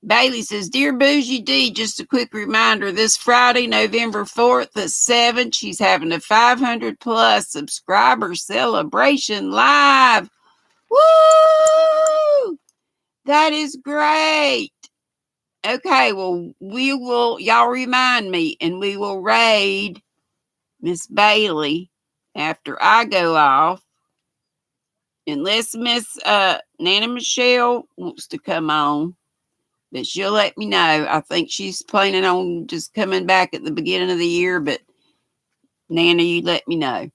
[SPEAKER 1] Bailey says, Dear Bougie D, just a quick reminder, this Friday, November 4th at 7, she's having a 500 plus subscriber celebration live. Woo! That is great. Okay, well, y'all remind me, and we will raid Miss Bailey after I go off. Unless Miss Nana Michelle wants to come on. But she'll let me know. I think she's planning on just coming back at the beginning of the year. But Nana, you let me know.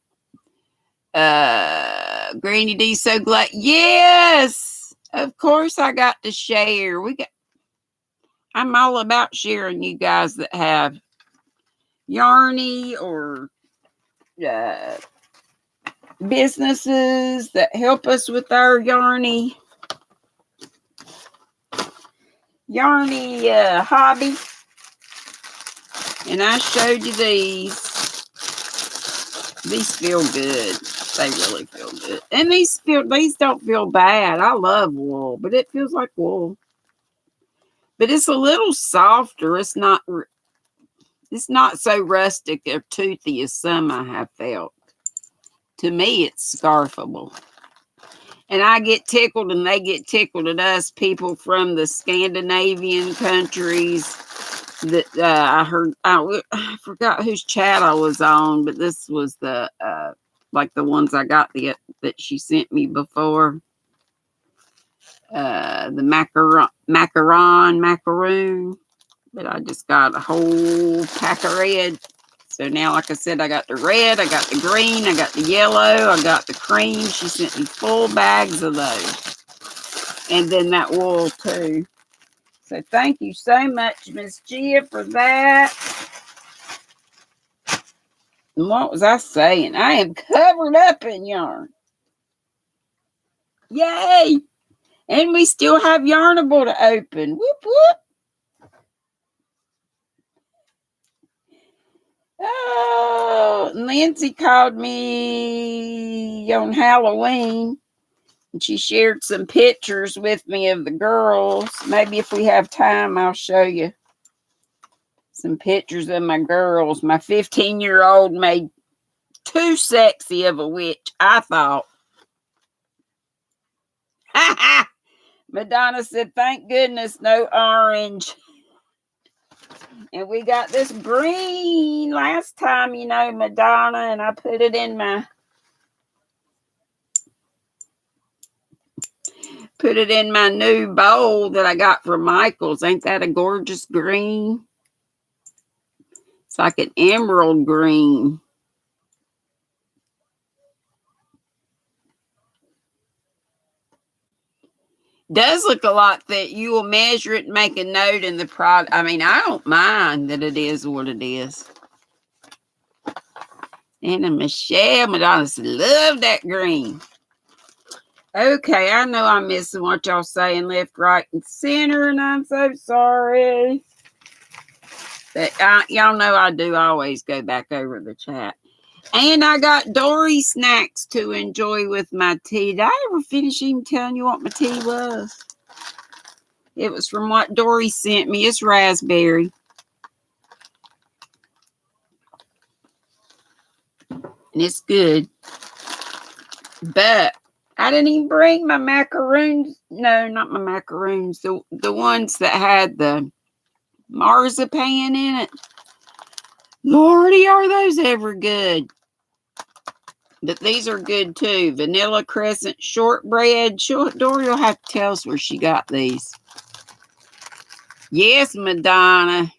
[SPEAKER 1] GrannyDee, so glad. Yes, of course I got to share. I'm all about sharing you guys that have yarny or businesses that help us with our yarny hobby. And I showed you these. These feel good. They really feel good. And these don't feel bad. I love wool, but it feels like wool. But it's a little softer. It's not so rustic or toothy as some I have felt. To me, it's scarfable. And I get tickled and they get tickled at us, people from the Scandinavian countries. That I heard, I forgot whose chat I was on, but this was the like the ones I got that she sent me before. The macaroon, but I just got a whole pack of red. So now, like I said, I got the red, I got the green, I got the yellow, I got the cream. She sent me full bags of those, and then that wool too. So thank you so much, Miss Gia, for that. And what was I saying? I am covered up in yarn. Yay! And we still have Yarnable to open. Whoop, whoop. Oh, Lindsay called me on Halloween. And she shared some pictures with me of the girls. Maybe if we have time, I'll show you some pictures of my girls. My 15-year-old made too sexy of a witch, I thought. Madonna said, thank goodness no orange. And we got this green last time, Madonna, and I put it in my new bowl that I got from Michael's. Ain't that a gorgeous green? It's like an emerald green. Does look a lot that you will measure it and make a note in the product. I mean, I don't mind that it is what it is. Anna Michelle, Madonna said, love that green. Okay, I know I'm missing what y'all saying left, right, and center, and I'm so sorry. But y'all know I do always go back over the chat. And I got Dory snacks to enjoy with my tea. Did I ever finish even telling you what my tea was? It was from what Dory sent me. It's raspberry. And it's good. But I didn't even bring my macaroons. No, not my macaroons. The ones that had the marzipan in it. Lordy, are those ever good? But these are good too. Vanilla crescent shortbread. Dory will have to tell us where she got these. Yes, Madonna.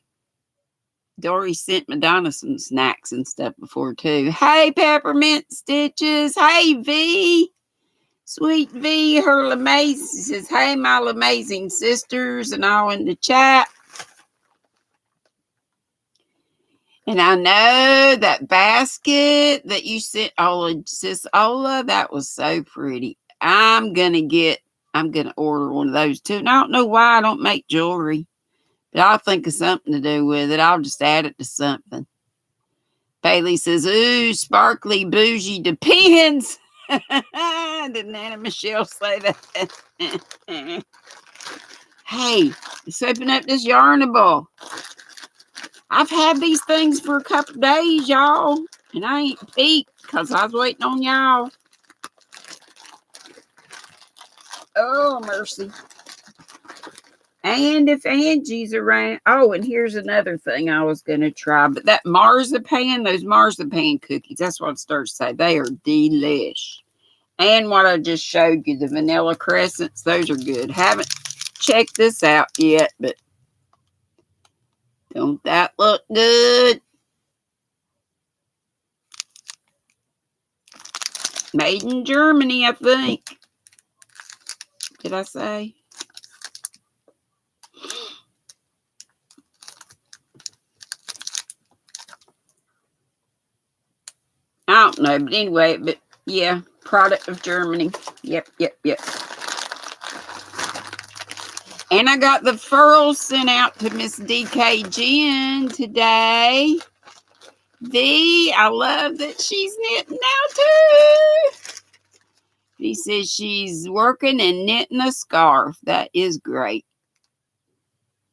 [SPEAKER 1] Dory sent Madonna some snacks and stuff before too. Hey, Peppermint Stitches. Hey, V. Sweet V. Her amazing says, hey, my amazing sisters, and all in the chat. And I know that basket that you sent, sis Ola, that was so pretty. I'm gonna order one of those too. And I don't know why I don't make jewelry, but I'll think of something to do with it. I'll just add it to something. Bailey says, ooh, sparkly bougie depends. Didn't Anna Michelle say that? Hey, let's open up this Yarnable. I've had these things for a couple days, y'all, and I ain't peeked because I was waiting on y'all. Oh, mercy. And if Angie's around, and here's another thing I was going to try, but that marzipan, those marzipan cookies, that's what I started to say. They are delish. And what I just showed you, the vanilla crescents, those are good. Haven't checked this out yet, but don't that look good? Made in Germany, I think. Did I say? don't know. But anyway, but yeah, product of Germany. Yep. And I got the furls sent out to Miss DK Jen today. I love that she's knitting now too. She says she's working and knitting a scarf. That is great.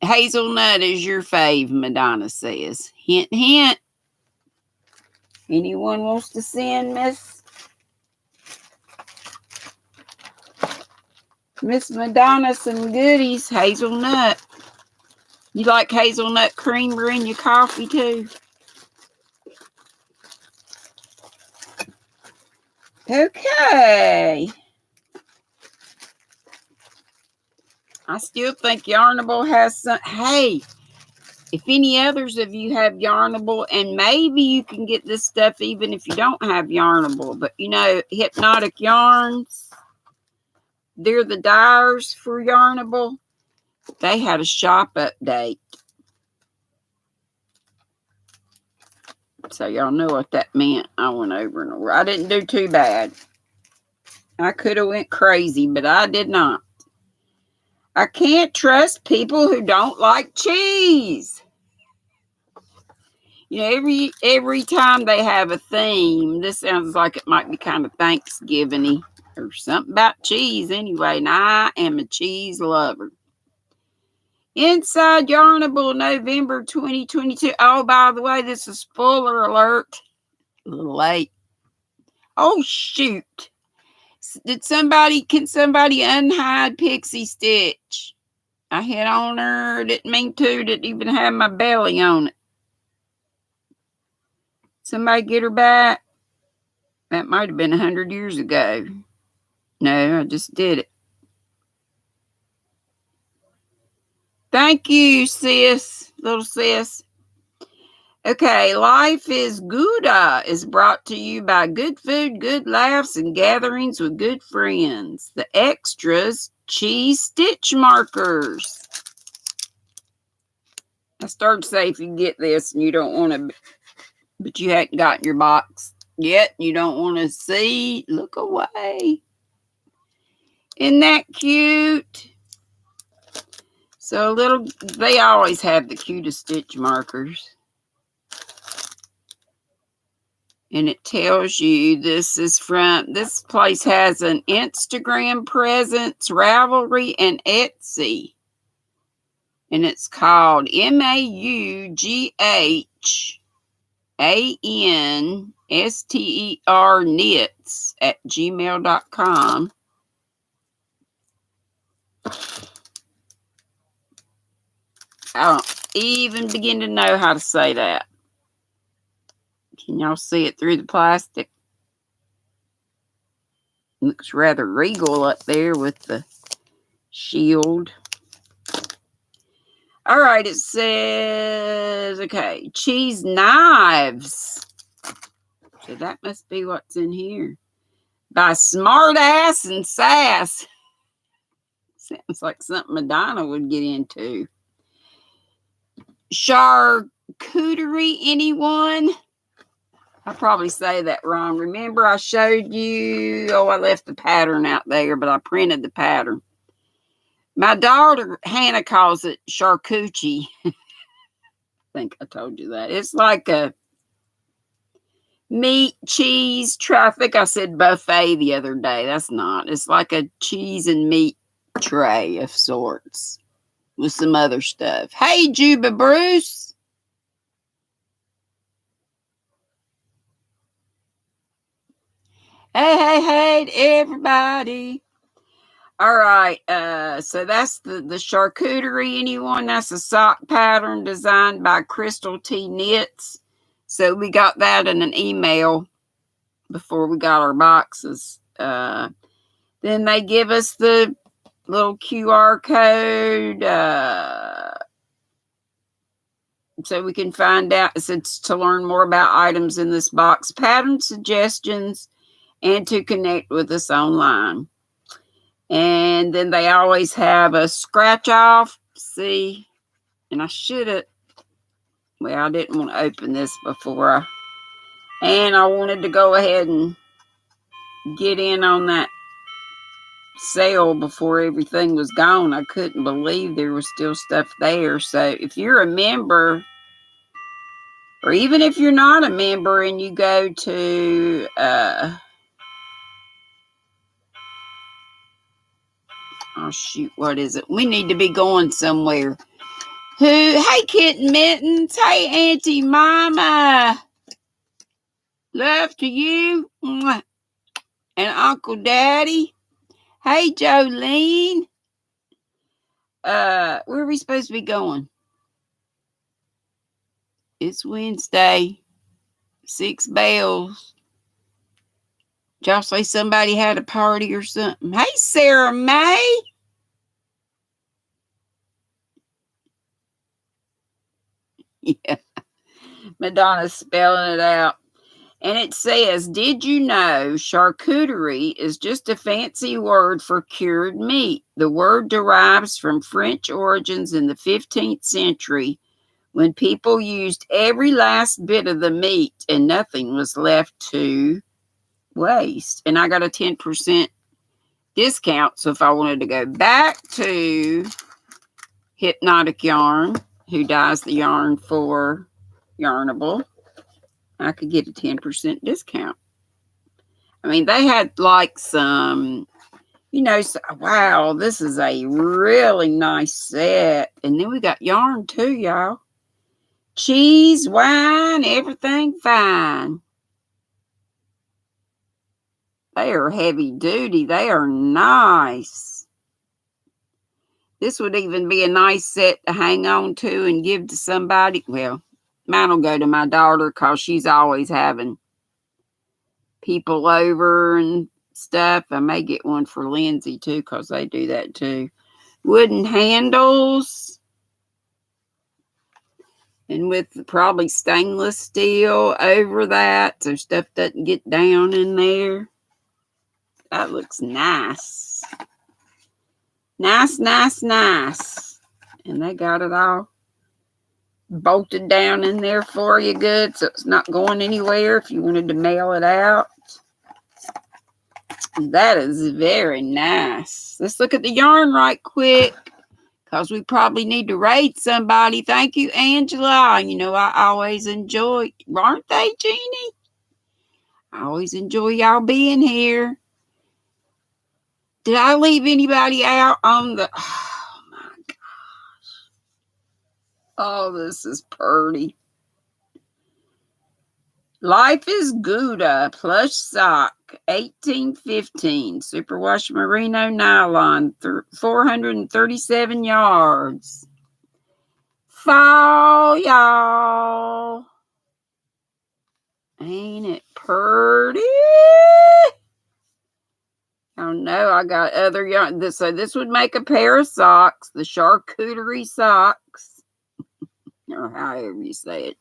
[SPEAKER 1] Hazelnut is your fave, Madonna says. Hint, hint. Anyone wants to send Miss Madonna some goodies? Hazelnut. You like hazelnut creamer in your coffee too? Okay. I still think Yarnable has some. Hey, if any others of you have Yarnable, and maybe you can get this stuff even if you don't have Yarnable, but you know, Hypnotic Yarns, they're the dyers for Yarnable. They had a shop update. So y'all know what that meant. I went over and over. I didn't do too bad. I could have went crazy, but I did not. I can't trust people who don't like cheese. You know, every time they have a theme, this sounds like it might be kind of Thanksgiving-y or something about cheese anyway, and I am a cheese lover. Inside Yarnable, November 2022. Oh, by the way, this is spoiler alert. A little late. Oh, shoot. Can somebody unhide Pixie Stitch? I hit on her. Didn't mean to. Didn't even have my belly on it. Somebody get her back. That might have been 100 years ago. No, I just did it. Thank you, sis. Little sis. Okay, Life is Gouda is brought to you by good food, good laughs, and gatherings with good friends. The extras, cheese stitch markers. I started to say if you get this and you don't want to, but you hadn't gotten your box yet, you don't want to see, look away. Isn't that cute? So they always have the cutest stitch markers. And it tells you this place has an Instagram presence, Ravelry, and Etsy. And it's called MAUGHANSTER knits at gmail.com. I don't even begin to know how to say that. Can y'all see it through the plastic? Looks rather regal up there with the shield. All right, it says, okay, cheese knives. So that must be what's in here. By Smartass and Sass. Sounds like something Madonna would get into. Charcuterie, anyone? I probably say that wrong. Remember I showed you, I left the pattern out there, but I printed the pattern. My daughter, Hannah, calls it charcuterie. I think I told you that. It's like a meat, cheese, I think I said buffet the other day. That's not. It's like a cheese and meat tray of sorts with some other stuff. Hey, Juba Bruce. Hey, everybody. All right, so that's the charcuterie, anyone? That's a sock pattern designed by Crystal T Knits. So we got that in an email before we got our boxes. Then they give us the little QR code so we can find out. It's to learn more about items in this box, pattern suggestions, and to connect with us online. And then they always have a scratch off. See, and I should have, well, I didn't want to open this before And I wanted to go ahead and get in on that sale before everything was gone. I couldn't believe there was still stuff there. So if you're a member, or even if you're not a member and you go to oh shoot, what is it? We need to be going somewhere. Hey, Kitten Mittens. Hey, Auntie Mama. Love to you. And Uncle Daddy. Hey, Jolene. Where are we supposed to be going? It's Wednesday. 6 bells. Did y'all say somebody had a party or something? Hey, Sarah May. Yeah. Madonna's spelling it out. And it says, did you know charcuterie is just a fancy word for cured meat? The word derives from French origins in the 15th century when people used every last bit of the meat and nothing was left to waste. And I got a 10% discount. So if I wanted to go back to Hypnotic Yarn, who dyes the yarn for Yarnable, I could get a 10% discount. I mean, they had like some, wow, this is a really nice set. And then we got yarn too, y'all. Cheese, wine, everything fine. They are heavy duty. They are nice. This would even be a nice set to hang on to and give to somebody. Well, mine will go to my daughter because she's always having people over and stuff. I may get one for Lindsay too because they do that too. Wooden handles. And with probably stainless steel over that so stuff doesn't get down in there. That looks nice. Nice. And they got it all bolted down in there for you good so it's not going anywhere if you wanted to mail it out. That is very nice. Let's look at the yarn right quick because we probably need to raid somebody. Thank you, Angela. I always enjoy, aren't they, Jeannie? I always enjoy y'all being here. Did I leave anybody out on the... Oh, my gosh. Oh, this is pretty. Life is Gouda plush sock, 1815, superwash merino nylon, 437 yards. Fall, y'all. Ain't it pretty? Oh no, I got other yarn. So this would make a pair of socks, the charcuterie socks, or however you say it.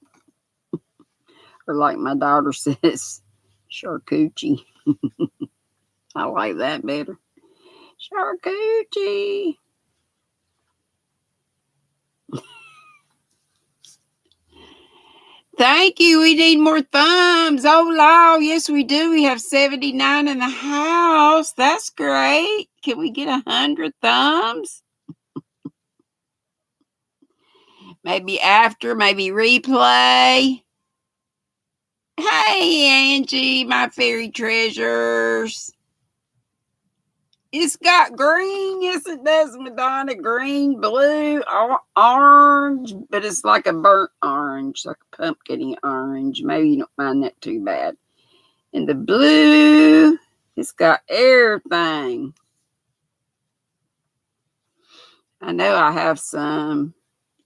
[SPEAKER 1] Or like my daughter says, charcuterie. I like that better. Charcuterie. Thank you. We need more thumbs. Oh, wow. Yes, we do. We have 79 in the house. That's great. Can we get 100 thumbs? Maybe after, maybe replay. Hey, Angie, my fairy treasures. It's got green. Yes, it does, Madonna. Green, blue, orange, but it's like a burnt orange, like a pumpkin orange. Maybe you don't find that too bad. And the blue, it's got everything. I know I have some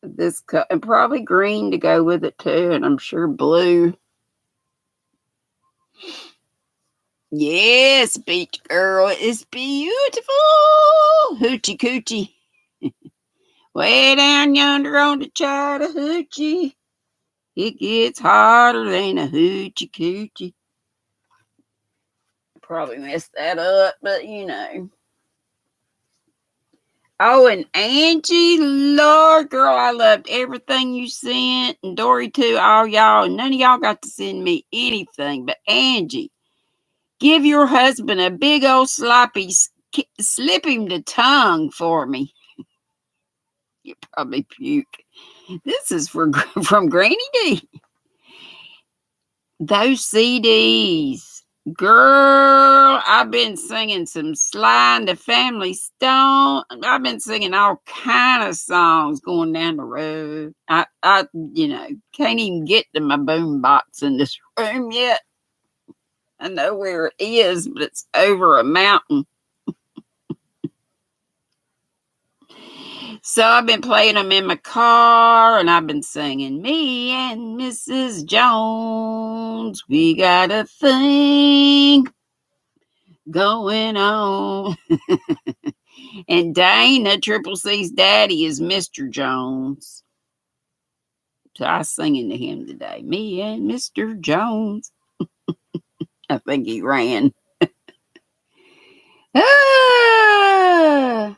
[SPEAKER 1] of this color, and probably green to go with it too, and I'm sure blue. Yes, beach girl, it's beautiful. Hoochie coochie. Way down yonder on the Chattahoochee, it gets hotter than a hoochie coochie. Probably messed that up, but Oh, and Angie, Lord, girl, I loved everything you sent. And Dory, too, all y'all. And none of y'all got to send me anything. But Angie, give your husband a big old sloppy, slip him the tongue for me. You probably puke. This is from GrannyDee. Those CDs. Girl, I've been singing some Sly and the Family Stone. I've been singing all kind of songs going down the road. I can't even get to my boom box in this room yet. I know where it is, but it's over a mountain. So I've been playing them in my car, and I've been singing, me and Mrs. Jones, we got a thing going on. And Dana, Triple C's daddy, is Mr. Jones. So I was singing to him today, me and Mr. Jones. I think he ran. Ah!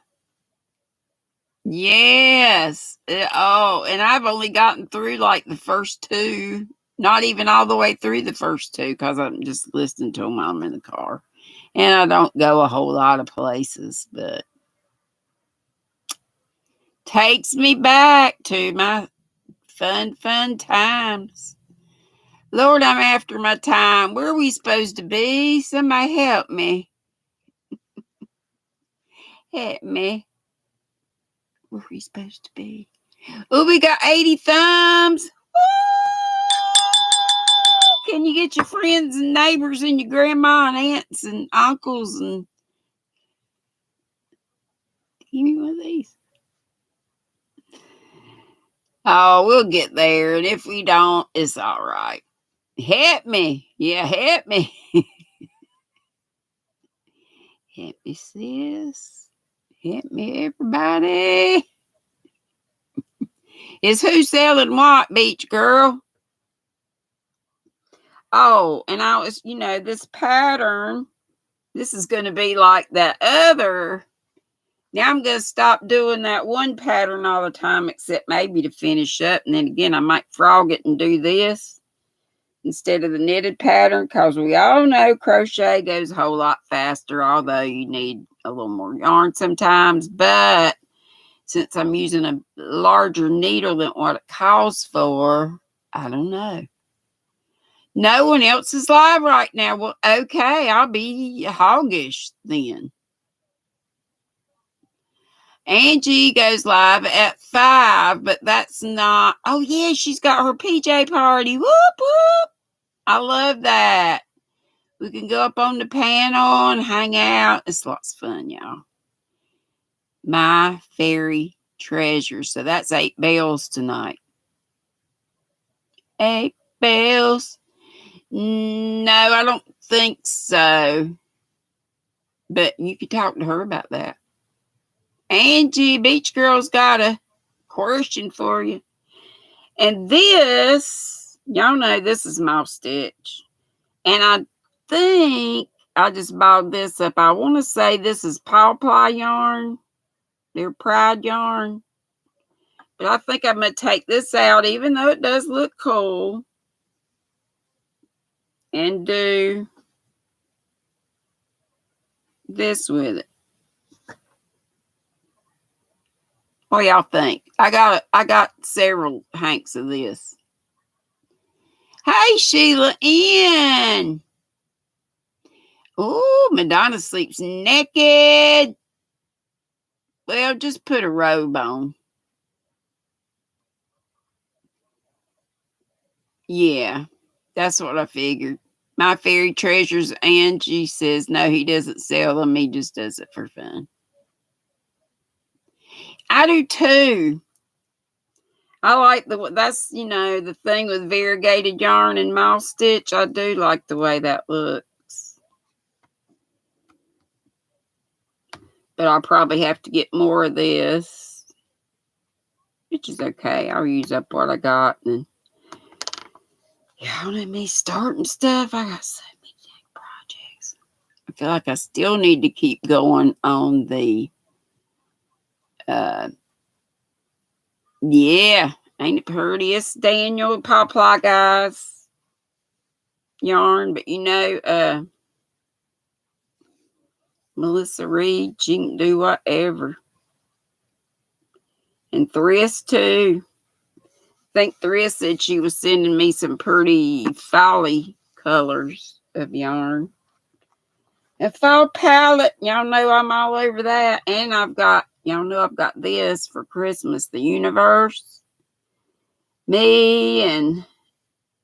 [SPEAKER 1] Yes. Oh, and I've only gotten through like the first two, not even all the way through the first two, because I'm just listening to them while I'm in the car. And I don't go a whole lot of places, but takes me back to my fun times. Lord, I'm after my time. Where are we supposed to be? Somebody help me. Help me. Where are we supposed to be? Oh, we got 80 thumbs. Woo! Can you get your friends and neighbors and your grandma and aunts and uncles and give me one of these? Oh, we'll get there. And if we don't, it's all right. Help me. Yeah, help me. Help me, sis. Help me, everybody. Is who selling what, Beach Girl? Oh, and I was, this pattern, this is going to be like that other. Now I'm going to stop doing that one pattern all the time, except maybe to finish up. And then again, I might frog it and do this instead of the knitted pattern, because we all know crochet goes a whole lot faster, although you need a little more yarn sometimes. But since I'm using a larger needle than what it calls for, I don't know. No one else is live right now. Well, okay, I'll be hoggish then. Angie goes live at 5, but that's not. Oh, yeah, she's got her PJ party. Whoop, whoop. I love that. We can go up on the panel and hang out. It's lots of fun, y'all. My fairy treasure. So that's 8 bells tonight. 8 bells. No, I don't think so. But you could talk to her about that. Angie, Beach Girl's got a question for you. And this, y'all know this is mouse stitch. And I think I just bought this up. I want to say this is pawpaw yarn. Their pride yarn. But I think I'm going to take this out, even though it does look cool, and do this with it. What y'all think? I got several hanks of this. Hey, Sheila Ann. Oh, Madonna sleeps naked. Well, just put a robe on. Yeah, that's what I figured. My fairy treasures, Angie says, no, he doesn't sell them. He just does it for fun. I do too. I like that's, the thing with variegated yarn and mouse stitch. I do like the way that looks. But I'll probably have to get more of this, which is okay. I'll use up what I got. And y'all know me starting stuff. I got so many projects. I feel like I still need to keep going on the Yeah, ain't it prettiest, Daniel? Pawpaw guys yarn, but Melissa Reed, she can do whatever. And Thriss too. I think Thriss said she was sending me some pretty folly colors of yarn. A fall palette, y'all know I'm all over that. And y'all know I've got this for Christmas, the universe. Me and,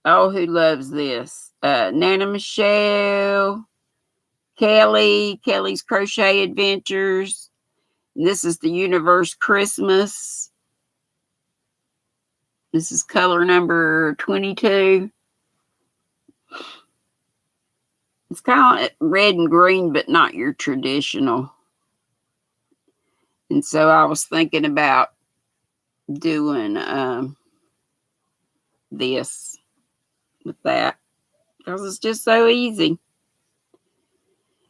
[SPEAKER 1] who loves this? Nana Michelle, Kelly's Crochet Adventures. And this is the universe Christmas. This is color number 22. It's kind of red and green, but not your traditional. And so I was thinking about doing this with that because it's just so easy.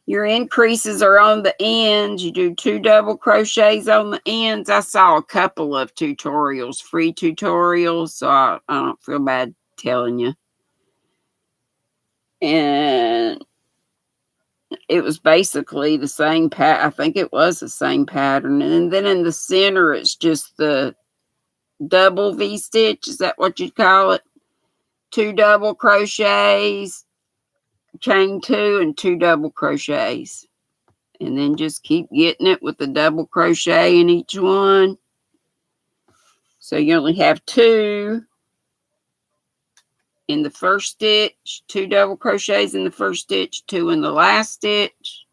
[SPEAKER 1] Your increases are on the ends. You do 2 double crochets on the ends. I saw a couple of tutorials, free tutorials, so I don't feel bad telling you. And it was basically the same I think it was the same pattern. And then in the center, it's just the double V-stitch. Is that what you'd call it? 2 double crochets, chain 2, and 2 double crochets. And then just keep getting it with the double crochet in each one. So you only have 2 in the first stitch, 2 double crochets in the first stitch, 2 in the last stitch,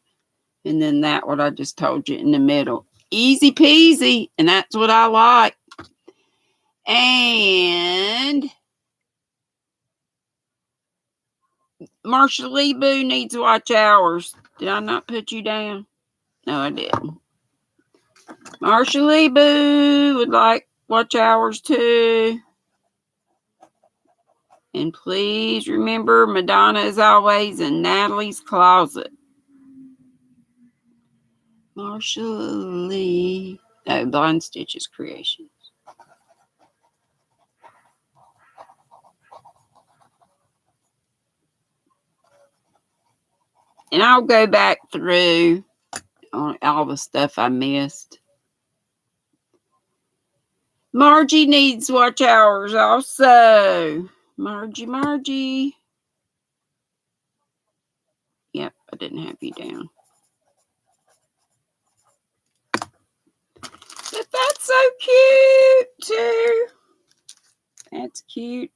[SPEAKER 1] and then that what I just told you in the middle. Easy peasy, and that's what I like. And Marsha Lee Boo needs watch hours. Did I not put you down? No, I didn't. Marsha Lee Boo would like watch hours too. And please remember, Madonna is always in Natalie's closet. Marsha Lee. No, Blind Stitches Creations. And I'll go back through on all the stuff I missed. Margie needs watch hours also. Margie. Yep, I didn't have you down. But that's so cute too. That's cute.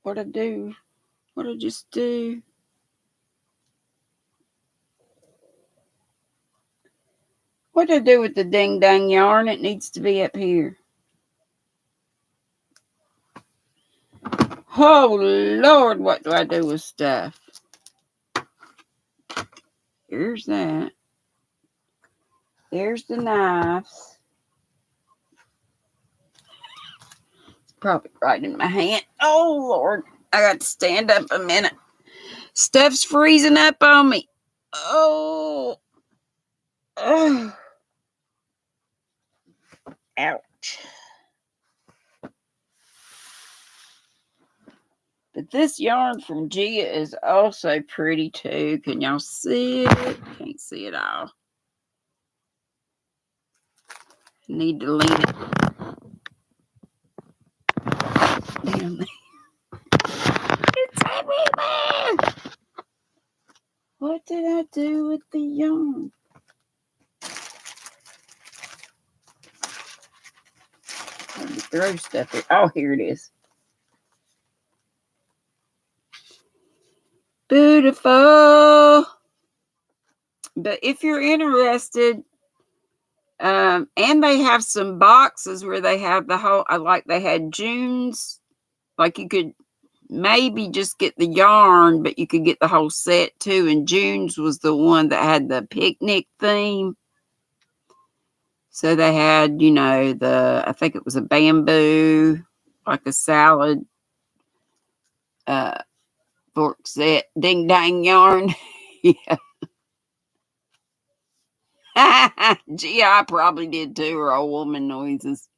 [SPEAKER 1] What'd I just do? What'd I do with the ding dang yarn? It needs to be up here. Oh Lord, what do I do with stuff? Here's that. There's the knives. It's probably right in my hand. Oh Lord, I got to stand up a minute. Stuff's freezing up on me. Oh. Ugh. Ouch. But this yarn from Gia is also pretty too. Can y'all see it? Can't see it all. Need to lean it down there. It's everywhere. What did I do with the yarn? Let me throw stuff here. Oh, here it is. Beautiful. But if you're interested, and they have some boxes where they have the whole, like they had June's, like you could maybe just get the yarn, but you could get the whole set too. And June's was the one that had the picnic theme. So they had, I think it was a bamboo, like a salad fork set, ding dang yarn. Yeah. Gee, I probably did too, or old woman noises.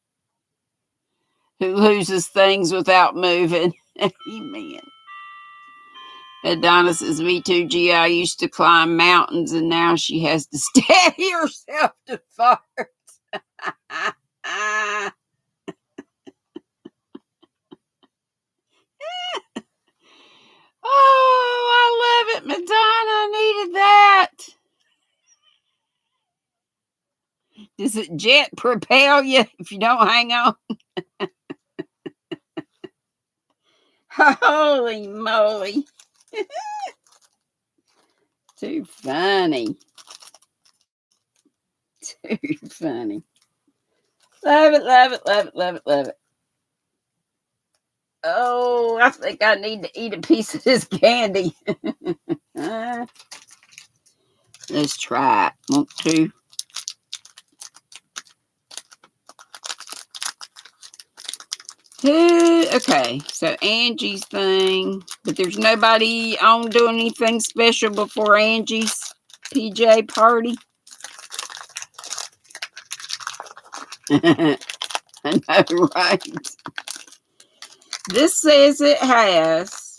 [SPEAKER 1] Who loses things without moving? Amen. Donna says, me too, Gee. I used to climb mountains and now she has to steady herself to fart. Oh, I love it, Madonna. I needed that. Does it jet propel you if you don't hang on? Holy moly. Too funny. Too funny. Love it, love it, love it, love it, love it. Oh, I think I need to eat a piece of this candy. Let's try it. Want to? Okay, so Angie's thing, but there's nobody on doing anything special before Angie's PJ party. I know, right? This says it has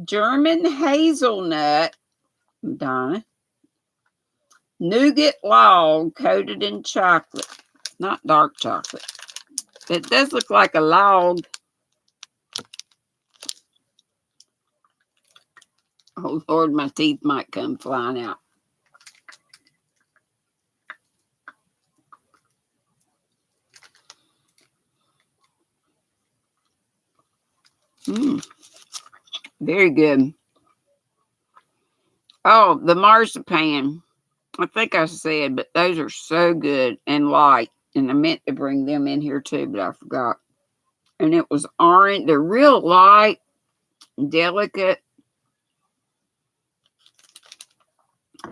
[SPEAKER 1] German hazelnut, Donna, nougat log coated in chocolate, not dark chocolate. It does look like a log. Oh, Lord, my teeth might come flying out. Very good. Oh, the marzipan. I think I said, but those are so good and light. And I meant to bring them in here too, but I forgot. And it was orange. They're real light, delicate.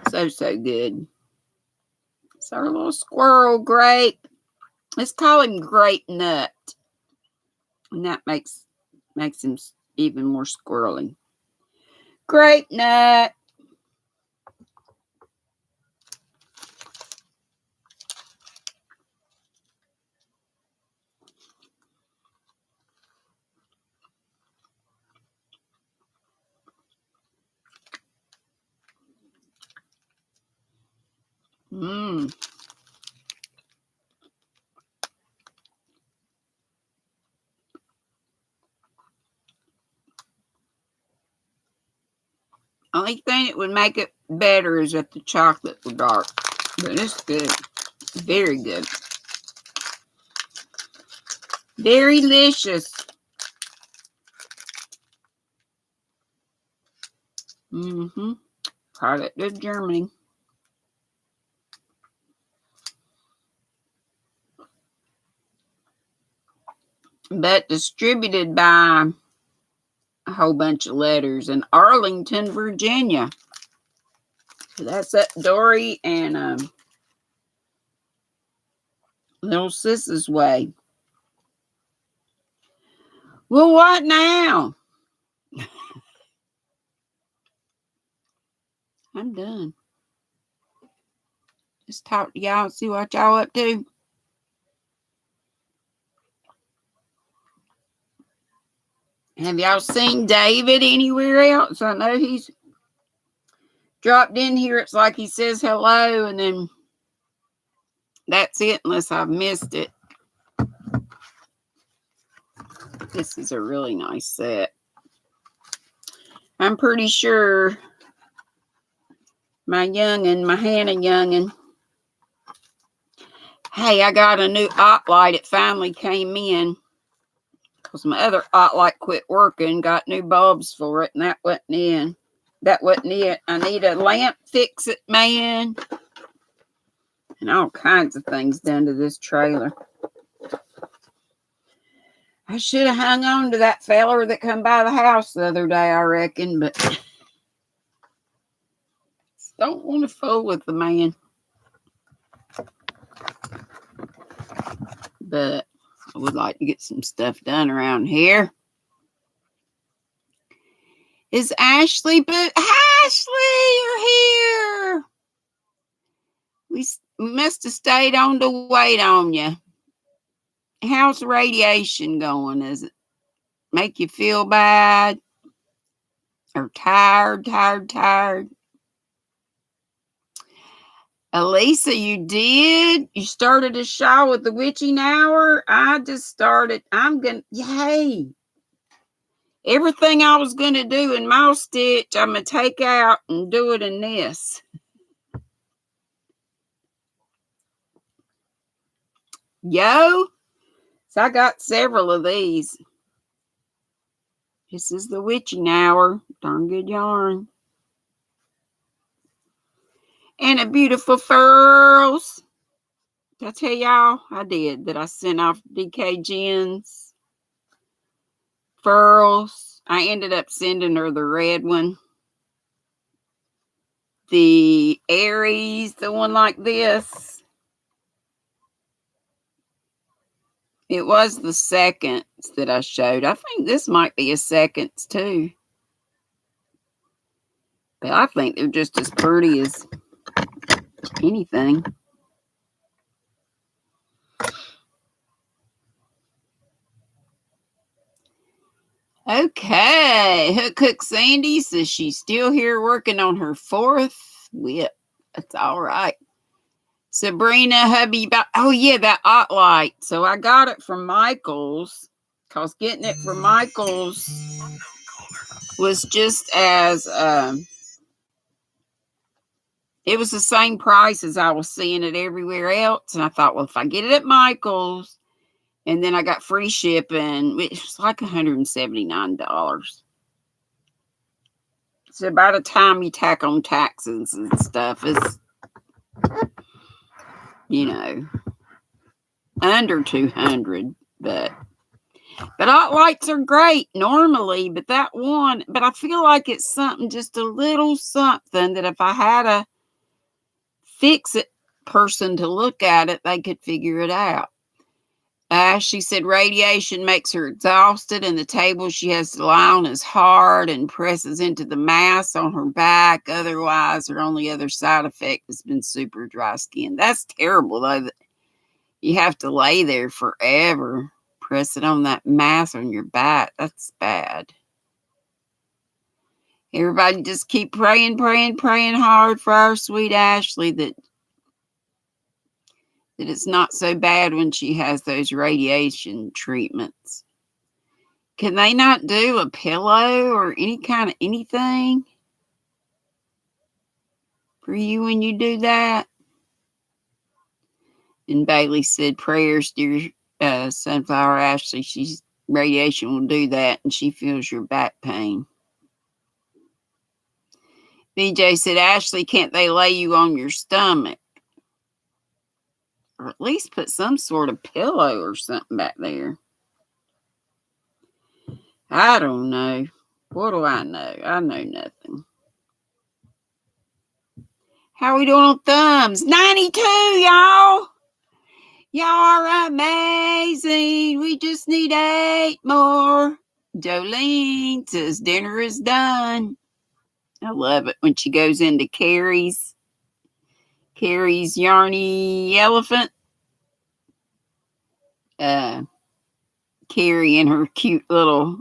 [SPEAKER 1] So good. It's our little squirrel grape. Let's call him Grape Nut. And that makes him even more squirrely. Grape Nut. Only thing that would make it better is if the chocolate were dark. But it's good. Very good. Very delicious. Product of Germany. But distributed by a whole bunch of letters in Arlington, Virginia. So that's up Dory and little Sis's way. Well, what now? I'm done. Just talk to y'all and see what y'all up to. Have y'all seen David anywhere else? I know he's dropped in here. It's like he says hello and then that's it, unless I've missed it. This is a really nice set. I'm pretty sure my youngin', my Hannah youngin'. Hey, I got a new ot light. It finally came in because my other ot light quit working. Got new bulbs for it, and that wasn't in. That wasn't it. I need a lamp fix-it man. And all kinds of things done to this trailer. I should have hung on to that feller that come by the house the other day, I reckon, but don't want to fool with the man. But I would like to get some stuff done around here. Is Ashley? But Ashley, you're here. We must have stayed on to wait on you. How's radiation going? Does it make you feel bad? Or tired? Elisa, you did? You started a show with the witching hour? I just started. Yay. Everything I was going to do in mouse stitch, I'm going to take out and do it in this. Yo. So I got several of these. This is the witching hour. Darn good yarn. And a beautiful furls. Did I tell y'all? I did. That I sent off DK Jen's furls. I ended up sending her the red one. The Aries, the one like this. It was the seconds that I showed. I think this might be a seconds too. But I think they're just as pretty as anything. Okay. Hook Cook Sandy says she's still here working on her 4th whip. That's all right. Sabrina, hubby, oh yeah, that light. So I got it from Michael's, because getting it from Michael's was just as it was the same price as I was seeing it everywhere else. And I thought, well, if I get it at Michael's, and then I got free shipping, it was like $179. So by the time you tack on taxes and stuff, it's, under $200. But lights are great normally, but that one, but I feel like it's something, just a little something that if I had a fix it person to look at it, they could figure it out. She said radiation makes her exhausted, and the table she has to lie on is hard and presses into the mass on her back. Otherwise, her only other side effect has been super dry skin. That's terrible, though, that you have to lay there forever, pressing on that mass on your back. That's bad. Everybody just keep praying hard for our sweet Ashley that it's not so bad when she has those radiation treatments. Can they not do a pillow or any kind of anything for you when you do that? And Bailey said, prayers, dear Sunflower Ashley. Radiation will do that, and she feels your back pain. BJ said, Ashley, can't they lay you on your stomach? Or at least put some sort of pillow or something back there. I don't know. What do I know? I know nothing. How we doing on thumbs? 92, y'all. Y'all are amazing. We just need 8 more. Jolene says dinner is done. I love it when she goes into Carrie's Yarny Elephant. Carrie in her cute little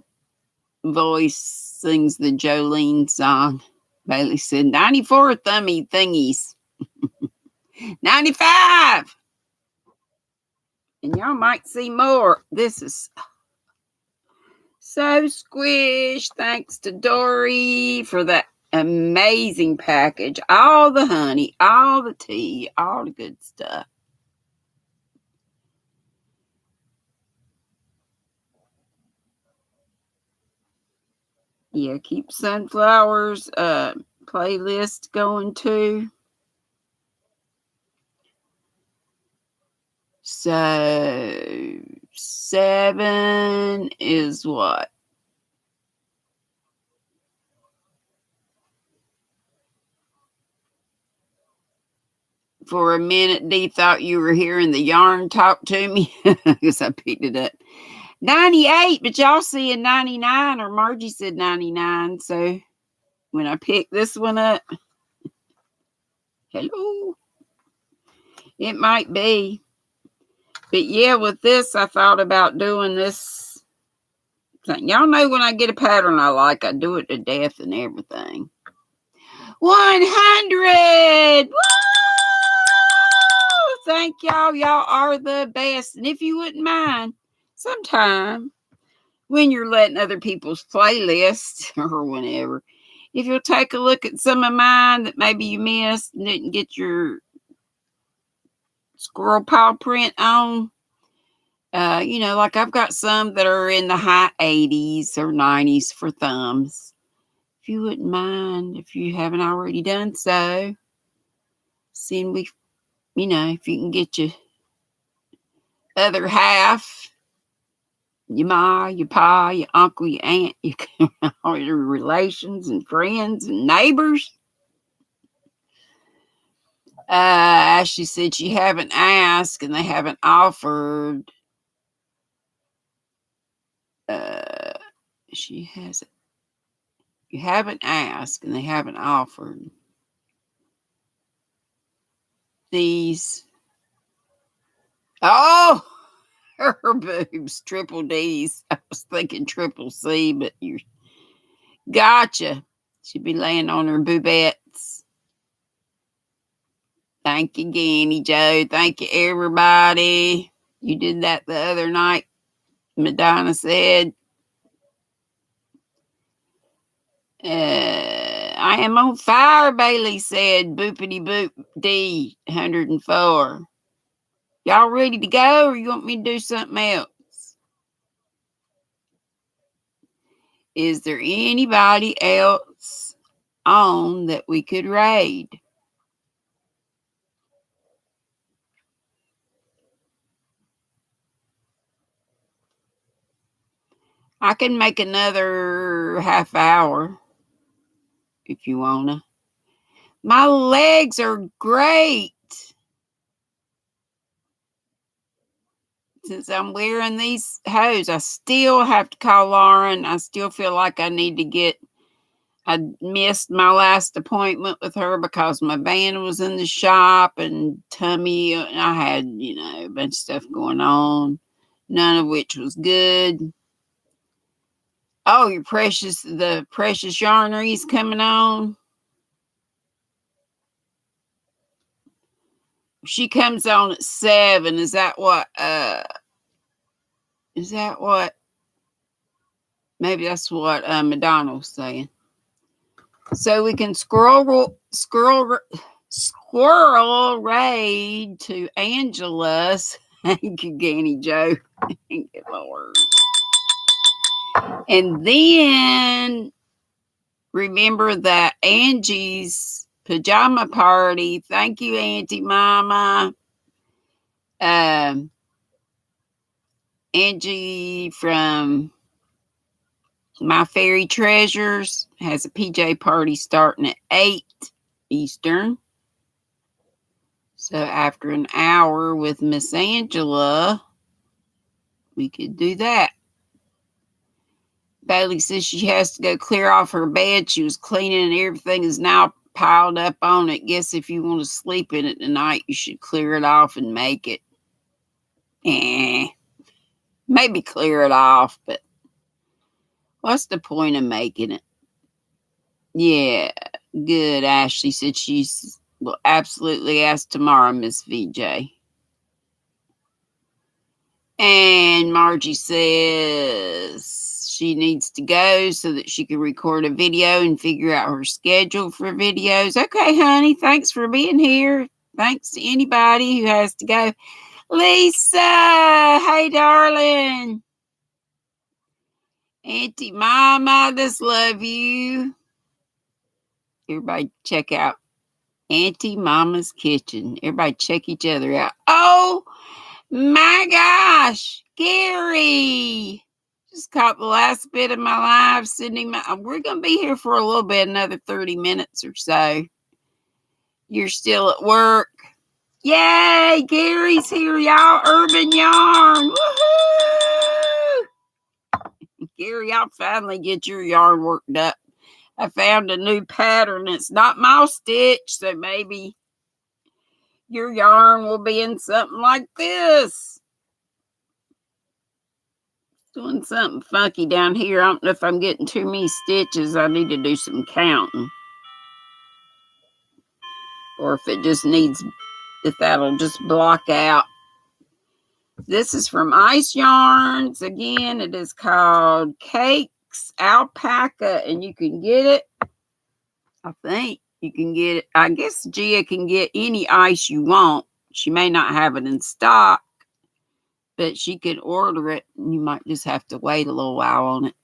[SPEAKER 1] voice sings the Jolene song. Bailey said 94 thummy thingies. 95. And y'all might see more. This is so squish. Thanks to Dory for that amazing package. All the honey, all the tea, all the good stuff. Yeah, keep Sunflowers playlist going too. So 7 is what? For a minute, Dee thought you were hearing the yarn talk to me. I guess I picked it up. 98, but y'all seeing 99, or Margie said 99. So when I picked this one up, hello. It might be. But yeah, with this, I thought about doing this thing. Y'all know when I get a pattern I like, I do it to death and everything. 100! Woo! Thank y'all. Y'all are the best. And if you wouldn't mind, sometime when you're letting other people's playlists or whenever, if you'll take a look at some of mine that maybe you missed and didn't get your squirrel paw print on, like I've got some that are in the high 80s or 90s for thumbs. If you wouldn't mind, if you haven't already done so, seeing if you can get your other half, your ma, your pa, your uncle, your aunt, all your relations and friends and neighbors. Ashley said she haven't asked and they haven't offered. She hasn't. You haven't asked and they haven't offered these. Oh, her boobs, triple D's. I was thinking triple C, but you gotcha. She'd be laying on her boobettes. Thank you, Ganny Joe. Thank you, everybody. You did that the other night, Madonna said. I am on fire, Bailey said. Boopity boop D 104. Y'all ready to go, or you want me to do something else? Is there anybody else on that we could raid? I can make another half hour if you wanna. My legs are great. Since I'm wearing these hose, I still have to call Lauren. I still feel like I need to get. I missed my last appointment with her because my van was in the shop and tummy. I had, a bunch of stuff going on, none of which was good. Oh, the precious yarnery's coming on. She comes on at 7. Is that what? Maybe that's what Madonna was saying. So we can squirrel raid to Angela's. Thank you, Ganny Joe. Thank you, Lord. And then remember that Angie's pajama party. Thank you, Auntie Mama. Angie from My Fairy Treasures has a PJ party starting at 8 Eastern. So after an hour with Miss Angela, we could do that. Bailey says she has to go clear off her bed. She was cleaning and everything is now piled up on it. Guess if you want to sleep in it tonight, you should clear it off and make it. Maybe clear it off, but what's the point of making it? Yeah, good. Ashley said she's will absolutely ask tomorrow, Miss VJ. And Margie says she needs to go so that she can record a video and figure out her schedule for videos. Okay, honey, thanks for being here. Thanks to anybody who has to go. Lisa, hey, darling. Auntie Mama, just love you. Everybody check out Auntie Mama's Kitchen. Everybody check each other out. Oh, my gosh, Gary. Just caught the last bit of my live sending we're going to be here for a little bit, another 30 minutes or so. You're still at work. Yay, Gary's here, y'all. Urban Yarn. Woohoo! Gary, I'll finally get your yarn worked up. I found a new pattern. It's not mouse stitch, so maybe your yarn will be in something like this. Doing something funky down here. I don't know if I'm getting too many stitches. I need to do some counting. Or if it just needs, if that'll just block out. This is from Ice Yarns. Again, it is called Cakes Alpaca, and you can get it. I think you can get it. I guess Gia can get any ice you want. She may not have it in stock, but she can order it. You might just have to wait a little while on it.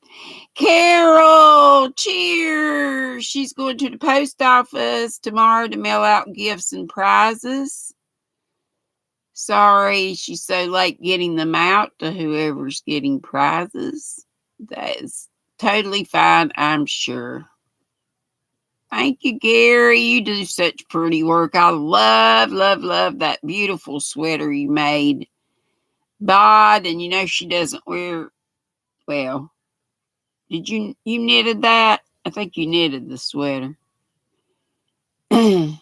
[SPEAKER 1] Carol, cheers. She's going to the post office tomorrow to mail out gifts and prizes. Sorry she's so late getting them out to whoever's getting prizes. That is totally fine, I'm sure. Thank you, Gary. You do such pretty work. I love, love, love that beautiful sweater you made. Bod, and you know she doesn't wear, well, did you knitted that? I think you knitted the sweater. But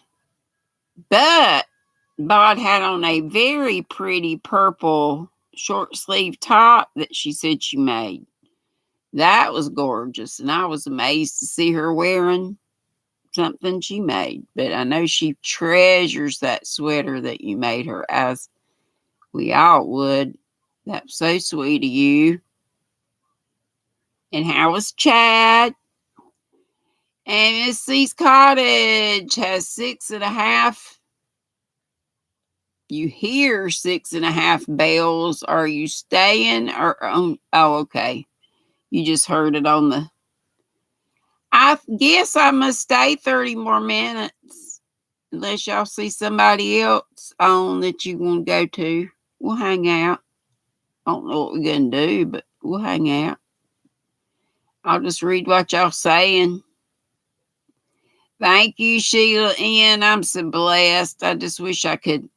[SPEAKER 1] Bod had on a very pretty purple short sleeve top that she said she made. That was gorgeous, and I was amazed to see her wearing something she made. But I know she treasures that sweater that you made her, as we all would. That's so sweet of you. And how was Chad? And Miss C's Cottage has 6.5. You hear 6.5 bells. Are you staying or on? Oh, okay. You just heard it on the. I guess I must stay 30 more minutes. Unless y'all see somebody else on that you want to go to. We'll hang out. I don't know what we're going to do, but we'll hang out. I'll just read what y'all saying. Thank you, Sheila N. I'm so blessed. I just wish I could.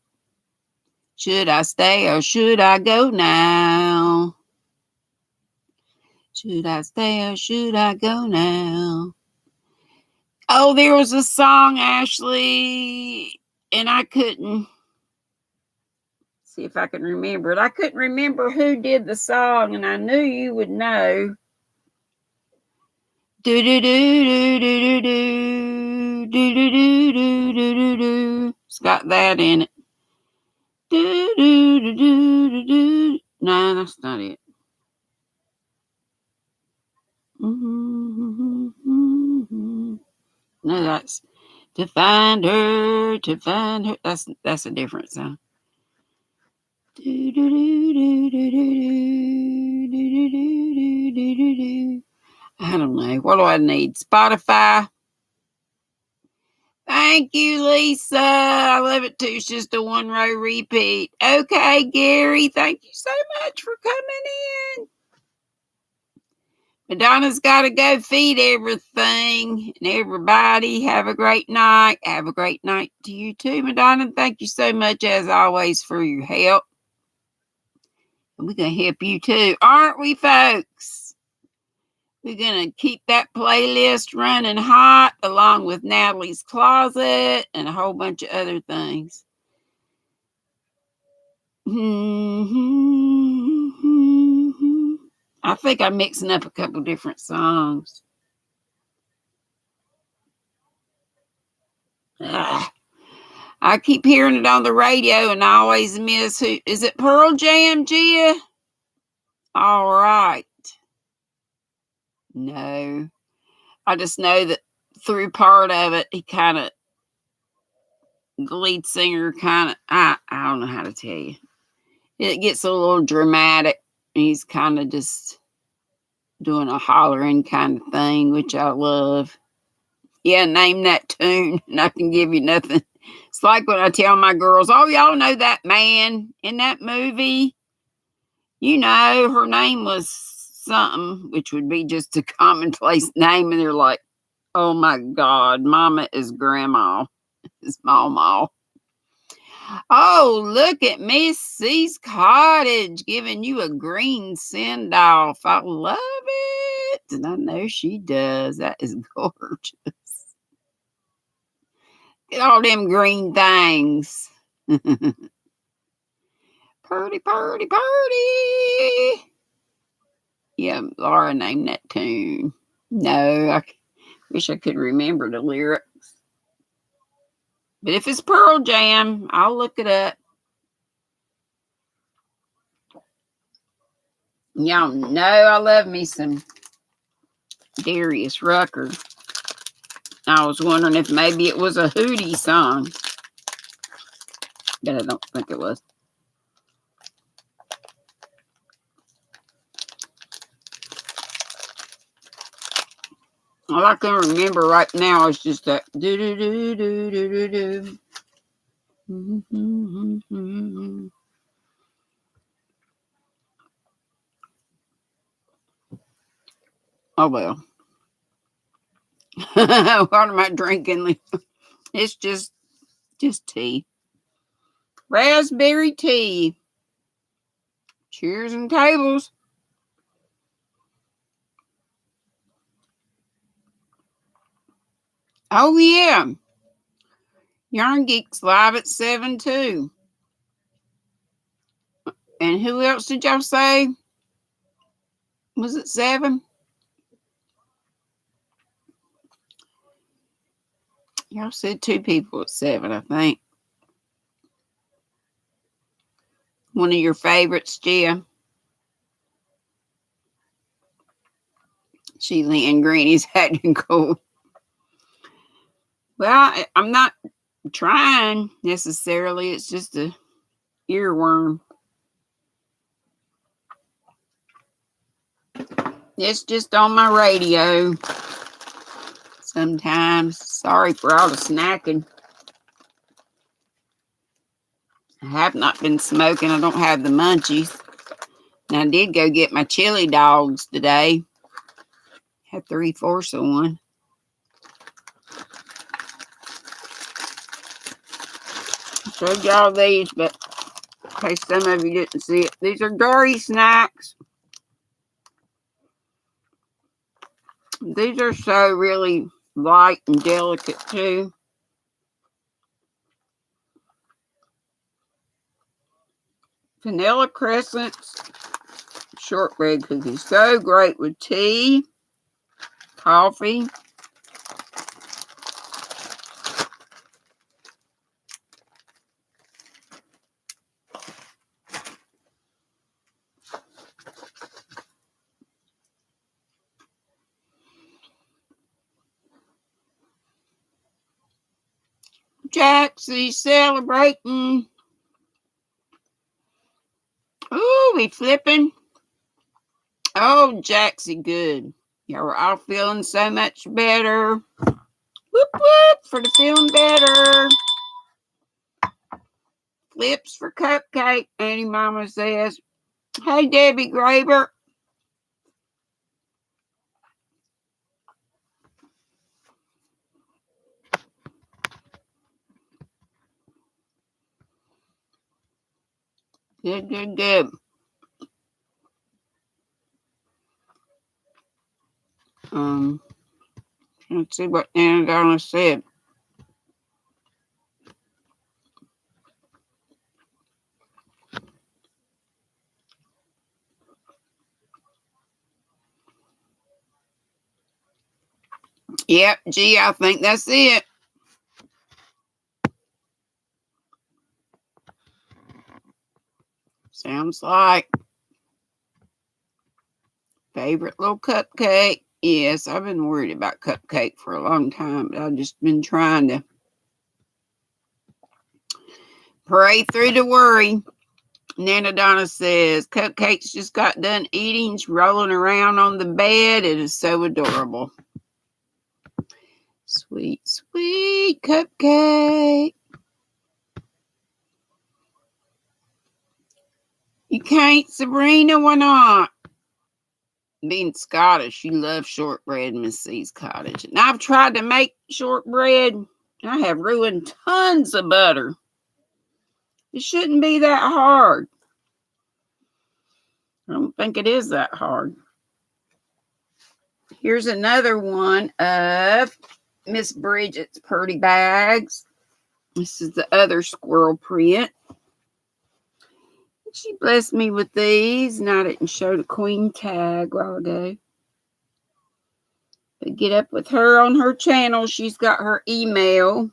[SPEAKER 1] Should I stay or should I go now? Should I stay or should I go now? Oh, there was a song, Ashley, and I couldn't. See if I can remember it. I couldn't remember who did the song, and I knew you would know. Do do do do do do do do do do do do. It's got that in it. Do do do do do do. No, that's not it. No, that's to find her, to find her. That's a different song. Do do do do do do do do do do do. I don't know. What do I need? Spotify. Thank you, Lisa. I love it too. It's just a one row repeat. Okay, Gary. Thank you so much for coming in. Madonna's got to go feed everything and everybody. Have a great night. Have a great night to you too, Madonna. Thank you so much, as always, for your help. And we're going to help you too, aren't we, folks? We're going to keep that playlist running hot along with Natalie's Closet and a whole bunch of other things. I think I'm mixing up a couple different songs. I keep hearing it on the radio and I always miss who. Is it Pearl Jam, Gia? All right. No. I just know that through part of it, he kind of, the lead singer kind of, I don't know how to tell you. It gets a little dramatic. He's kind of just doing a hollering kind of thing, which I love. Yeah, name that tune and I can give you nothing. It's like when I tell my girls, oh, y'all know that man in that movie? You know, her name was something, which would be just a commonplace name. And they're like, oh my God, Mama is Grandma. It's Mama. Oh, look at Miss C's Cottage giving you a green send off. I love it. And I know she does. That is gorgeous. Get all them green things. Purdy, purdy, purdy. Yeah, Laura named that tune. No, I wish I could remember the lyrics. But if it's Pearl Jam, I'll look it up. Y'all know I love me some Darius Rucker. I was wondering if maybe it was a Hootie song. But I don't think it was. All I can remember right now is just that do do do do do do do. Oh well. What am I drinking? It's just tea. Raspberry tea. Cheers and tables. Oh yeah. Yarn Geeks live at 7 too. And who else did y'all say? Was it 7? Y'all said 2 people at 7, I think. One of your favorites, Gia. Sheila and Granny's acting cool. Well, I'm not trying necessarily. It's just a earworm. It's just on my radio sometimes. Sorry for all the snacking. I have not been smoking. I don't have the munchies. And I did go get my chili dogs today. Had 3/4 of one. I showed y'all these, but in case some of you didn't see it, these are Dory snacks. These are so really light and delicate too. Vanilla crescents, shortbread cookies. So great with tea, coffee. Jaxie celebrating. Ooh, we flipping. Oh, Jaxie, good. Y'all were all feeling so much better. Whoop, whoop, for the feeling better. Flips for cupcake, Auntie Mama says. Hey, Debbie Graber. Good, good, good. Let's see what Anna Donna said. Yep, gee, I think that's it. Sounds like favorite little cupcake. Yes, I've been worried about cupcake for a long time, but I've just been trying to pray through the worry. Nana Donna says, Cupcake's just got done eating. She's rolling around on the bed. It is so adorable. Sweet, sweet Cupcake. You can't, Sabrina, why not? Being Scottish, you love shortbread, Miss C's cottage. And I've tried to make shortbread. I have ruined tons of butter. It shouldn't be that hard. I don't think it is that hard. Here's another one of Miss Bridget's Purdy Bags. This is the other squirrel print. She blessed me with these, and I didn't show the queen tag a while ago. But get up with her on her channel. She's got her email.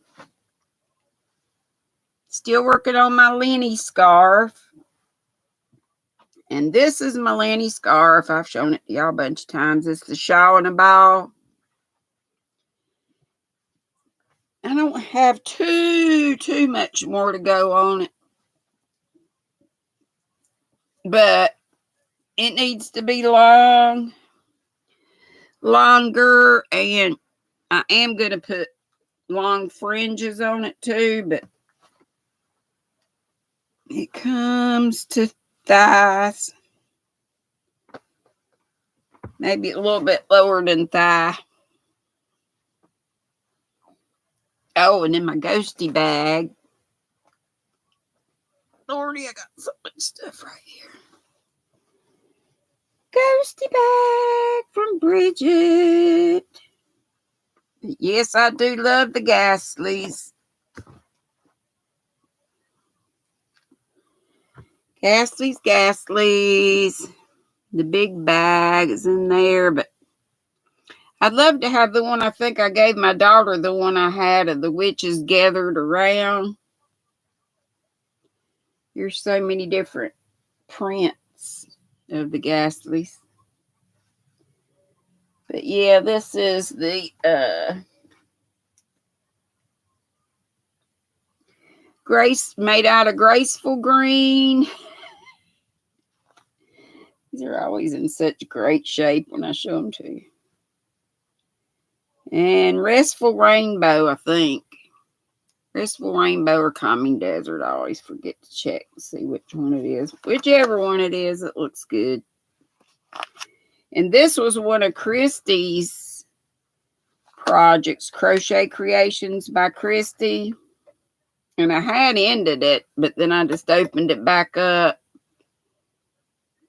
[SPEAKER 1] Still working on my Lenny scarf. And this is my Lenny scarf. I've shown it to y'all a bunch of times. It's the shawl and a ball. I don't have too much more to go on it. But it needs to be longer. And I am going to put long fringes on it too. But it comes to thighs. Maybe a little bit lower than thigh. Oh, and in my ghosty bag. Lordy, I got so much stuff right here. Ghosty bag from Bridget. Yes, I do love the Ghastlies. Ghastlies. The big bag is in there, but I'd love to have the one I think I gave my daughter, the one I had of the witches gathered around. Here's so many different prints of the Ghastlies. But yeah, this is the Grace, made out of graceful green. These are always in such great shape when I show them to you. And Restful Rainbow, I think. Restful Rainbow or Calming Desert. I always forget to check to see which one it is. Whichever one it is, it looks good. And this was one of Christy's projects, Crochet Creations by Christy. And I had ended it, but then I just opened it back up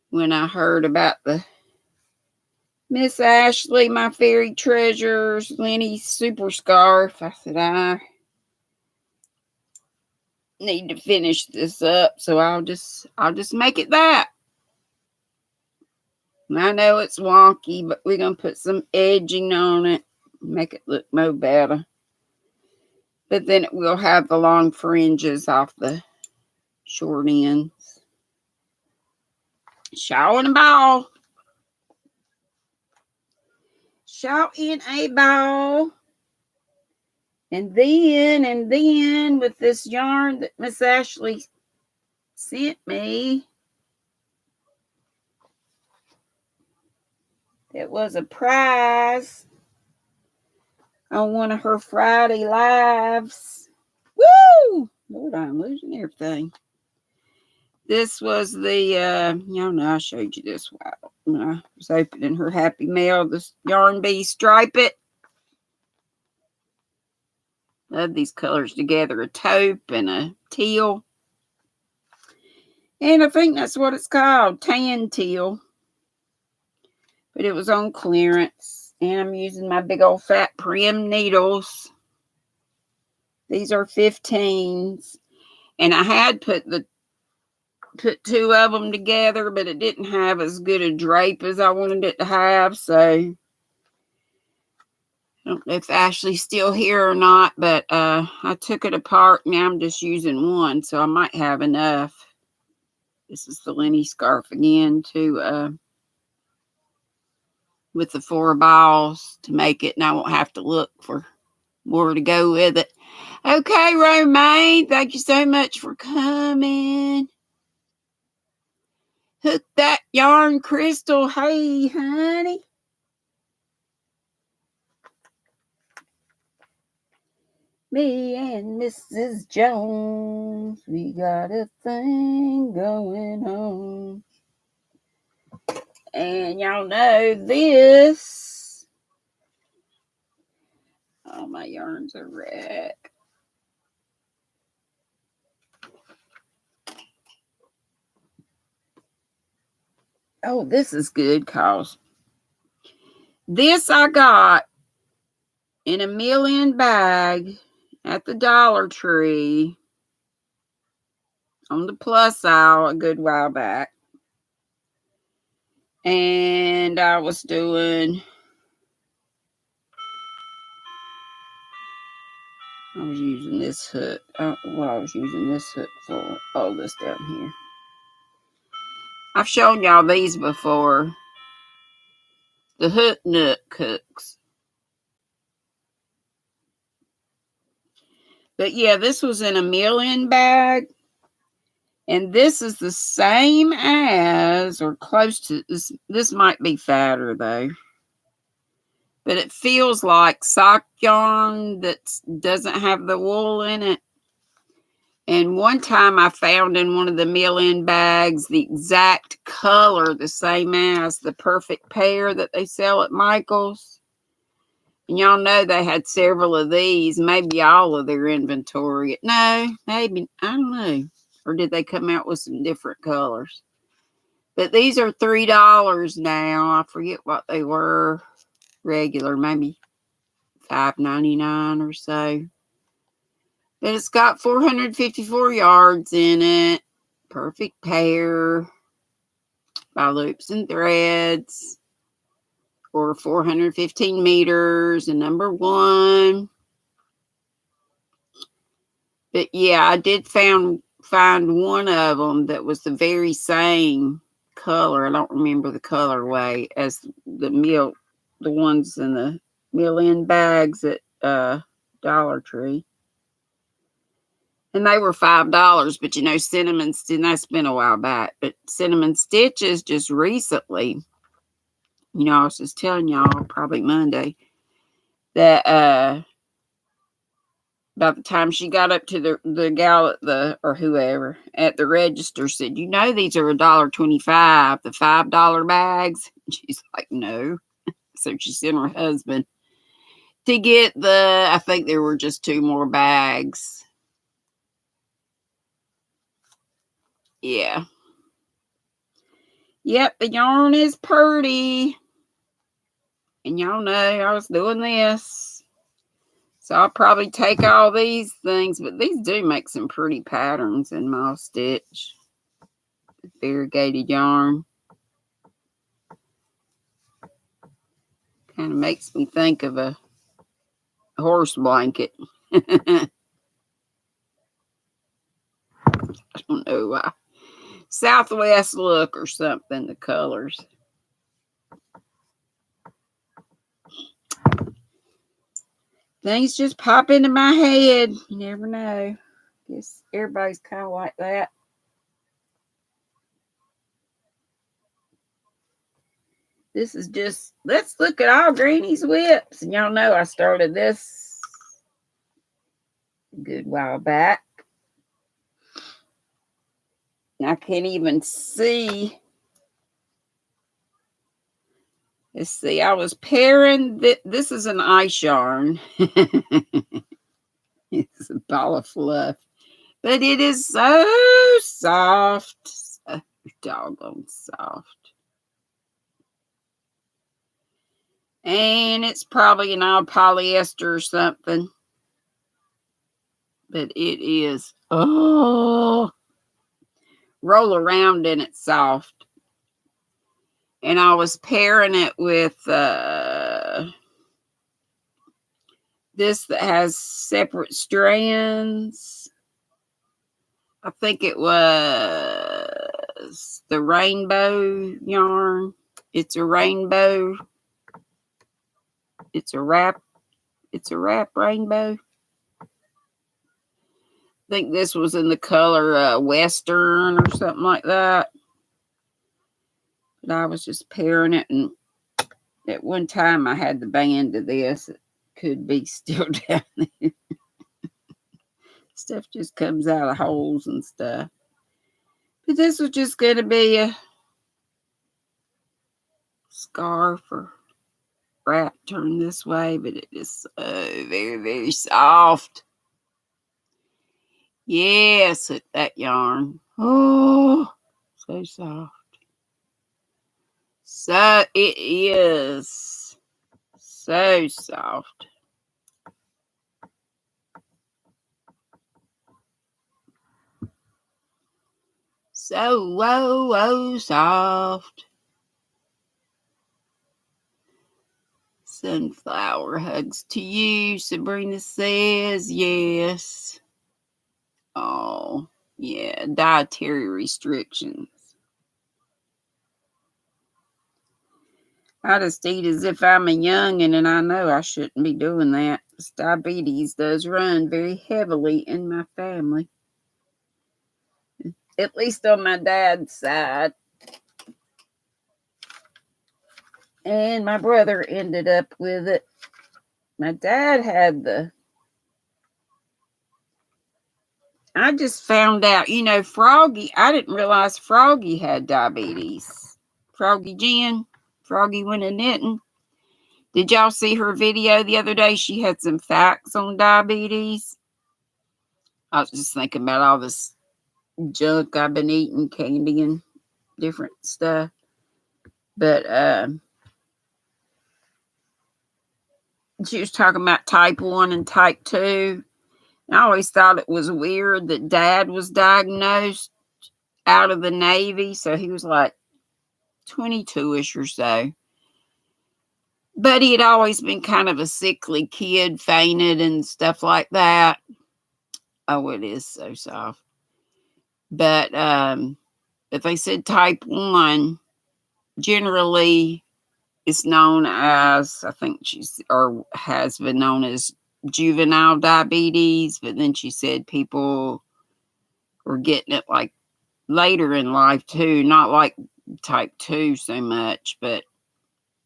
[SPEAKER 1] when I heard about the Miss Ashley, My Fairy Treasures, Lenny's super scarf. I said, I need to finish this up, so I'll just make it that. And I know it's wonky, but we're gonna put some edging on it, make it look more better. But then it will have the long fringes off the short ends. Shawl and a ball. Shawl in a ball. And then with this yarn that Miss Ashley sent me, it was a prize on one of her Friday lives. Woo! Lord, I'm losing everything. This was the, y'all know I showed you this when I was opening her Happy Mail, this Yarn Bee Stripe It. Love these colors together, a taupe and a teal. And I think that's what it's called, tan teal. But it was on clearance. And I'm using my big old fat Prim needles. These are 15s. And I had put two of them together, but it didn't have as good a drape as I wanted it to have. So I don't know if Ashley's still here or not, but I took it apart. Now I'm just using one, so I might have enough. This is the Lenny scarf again with the 4 balls to make it, and I won't have to look for more to go with it. Okay, Romaine, thank you so much for coming. Hook that yarn, Crystal. Hey, honey. Me and Mrs. Jones, we got a thing going on. And y'all know this. Oh, my yarn's a wreck. Oh, this is good, cause this I got in a million bag at the Dollar Tree on the plus aisle a good while back. And I was using this hook. What I was using this hook for. Oh, this down here. I've shown y'all these before. The hook nook hooks. But yeah, this was in a million bag. And this is the same as, or close to, this might be fatter though. But it feels like sock yarn that doesn't have the wool in it. And one time I found in one of the million bags the exact color, the same as the perfect pair that they sell at Michael's. And y'all know they had several of these, maybe all of their inventory. No, maybe, I don't know. Or did they come out with some different colors? But these are $3 now. I forget what they were regular, maybe $5.99 or so. But it's got 454 yards in it. Perfect pair by Loops and Threads. Or 415 meters and number 1. But yeah, I did find one of them that was the very same color. I don't remember the colorway as the ones in the million bags at Dollar Tree. And they were $5, but you know, Cinnamon Stitch, that's been a while back, but Cinnamon Stitches just recently, you know, I was just telling y'all probably Monday that about the time she got up to the gal at or whoever at the register said, you know, these are $1.25, the $5 bags. And she's like, no. So she sent her husband to get I think there were just 2 more bags. Yeah. Yep, the yarn is pretty. And y'all know I was doing this. So I'll probably take all these things, but these do make some pretty patterns in moss stitch. Variegated yarn. Kind of makes me think of a horse blanket. I don't know why. Southwest look or something, the colors. Things just pop into my head. You never know. Guess everybody's kind of like that. This is just, let's look at all Granny's whips. And y'all know I started this a good while back. I can't even see. Let's see. I was pairing. This is an ice yarn. It's a ball of fluff. But it is so soft. So doggone soft. And it's probably an all polyester or something. But it is. Oh. Roll around and it's soft. And I was pairing it with this that has separate strands. I think it was the rainbow yarn. It's a rainbow. It's a wrap rainbow. I think this was in the color Western or something like that. But I was just pairing it, and at one time I had the band of this. It could be still down there. Stuff just comes out of holes and stuff. But this was just going to be a scarf or wrap turned this way, but it is so very, very soft. Yes, that yarn. Oh, so soft. So it is so soft. So soft. Sunflower hugs to you, Sabrina says. Yes. Oh, yeah. Dietary restrictions. I just eat as if I'm a youngin', and I know I shouldn't be doing that. Diabetes does run very heavily in my family. At least on my dad's side. And my brother ended up with it. My dad had I just found out, Froggy, I didn't realize Froggy had diabetes. Froggy Jen, Froggy went and knitting. Did y'all see her video the other day? She had some facts on diabetes. I was just thinking about all this junk I've been eating, candy and different stuff. But she was talking about type 1 and type 2. I always thought it was weird that Dad was diagnosed out of the Navy, so he was like 22-ish or so. But he had always been kind of a sickly kid, fainted and stuff like that. Oh, it is so soft. But if they said type 1, generally it's known as, I think or has been known as juvenile diabetes. But then she said people were getting it like later in life too, not like type 2 so much, but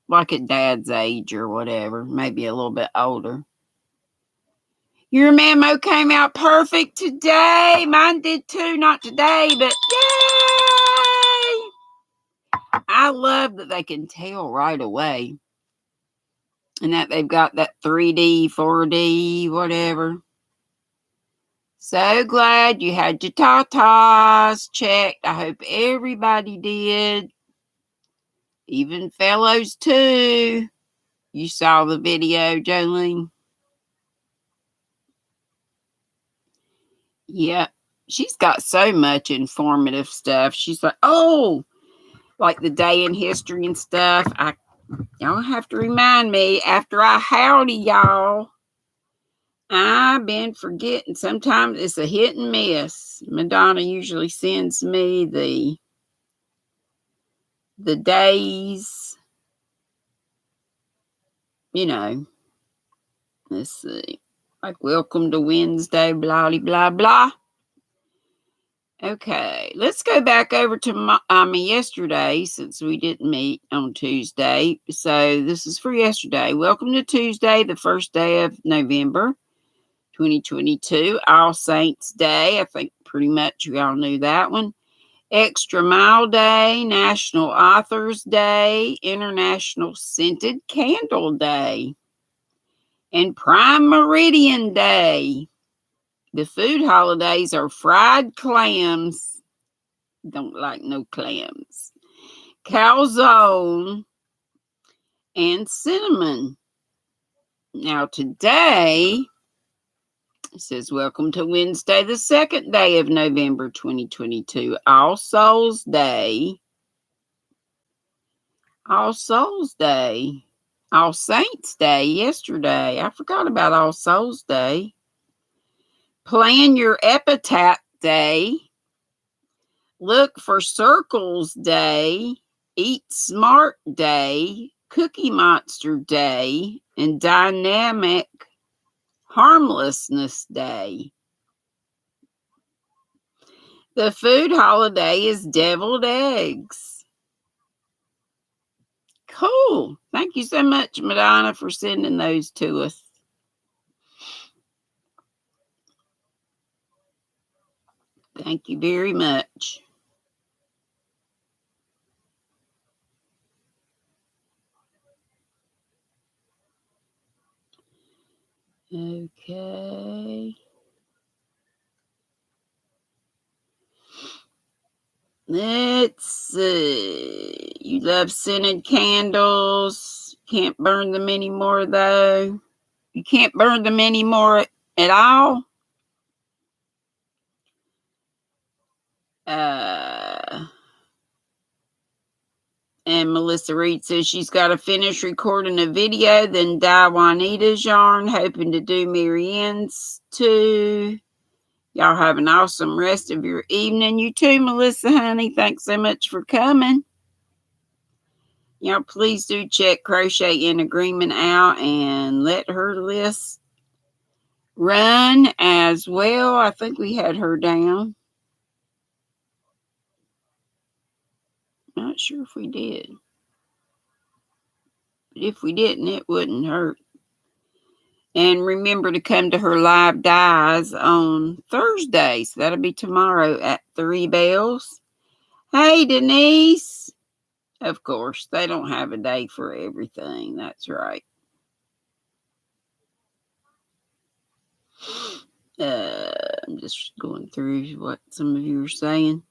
[SPEAKER 1] like at Dad's age or whatever, maybe a little bit older. Your memo came out perfect today. Mine did too, not today, but yay! I love that they can tell right away. And that they've got that 3D, 4D, whatever. So glad you had your tatas checked. I hope everybody did. Even fellows too. You saw the video, Jolene? Yeah. She's got so much informative stuff. She's like, like the day in history and stuff. Y'all have to remind me after I howdy y'all. I've been forgetting. Sometimes it's a hit and miss. Madonna usually sends me the days. Let's see. Like welcome to Wednesday, blah, blah, blah. Okay, let's go back over to yesterday since we didn't meet on Tuesday. So this is for yesterday. Welcome to Tuesday, the first day of November, 2022. All Saints Day. I think pretty much you all knew that one. Extra Mile Day, National Authors Day, International Scented Candle Day, and Prime Meridian Day. The food holidays are fried clams. Don't like no clams. Calzone and cinnamon. Now today, it says, welcome to Wednesday, the second day of November 2022. All Souls Day. All Souls Day. All Saints Day yesterday. I forgot about All Souls Day. Plan Your Epitaph Day. Look for Circles Day. Eat Smart Day. Cookie Monster Day. And Dynamic Harmlessness Day. The food holiday is deviled eggs. Cool. Thank you so much, Madonna, for sending those to us. Thank you very much. Okay. Let's see. You love scented candles. Can't burn them anymore, though. You can't burn them anymore at all. And Melissa Reed says she's got to finish recording a video, then dye Juanita's yarn, hoping to do Marianne's too. Y'all have an awesome rest of your evening. You too, Melissa, honey. Thanks so much for coming. Y'all please do check Crochet in Agreement out and let her list run as well. I think we had her down. Not sure if we did. But if we didn't, it wouldn't hurt. And remember to come to her live dyes on Thursday. So that'll be tomorrow at 3 Bells. Hey, Denise. Of course, they don't have a day for everything. That's right. I'm just going through what some of you are saying.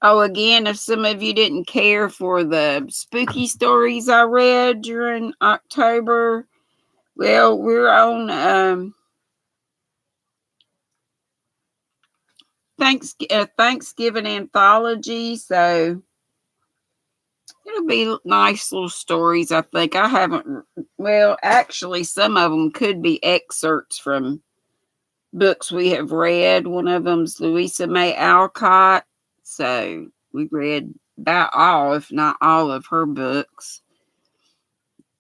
[SPEAKER 1] Oh, again, if some of you didn't care for the spooky stories I read during October, well, we're on Thanksgiving anthology, so it'll be nice little stories. I think I haven't. Well, actually, some of them could be excerpts from books we have read. One of them's Louisa May Alcott, so we read about all, if not all, of her books.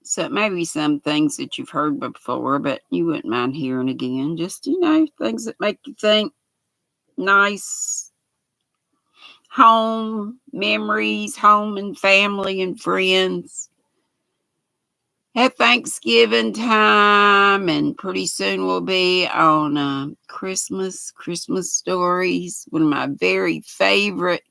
[SPEAKER 1] So maybe some things that you've heard before, but you wouldn't mind hearing again. Just, things that make you think. Nice home memories, home and family and friends. At Thanksgiving time, and pretty soon we'll be on Christmas stories. One of my very favorite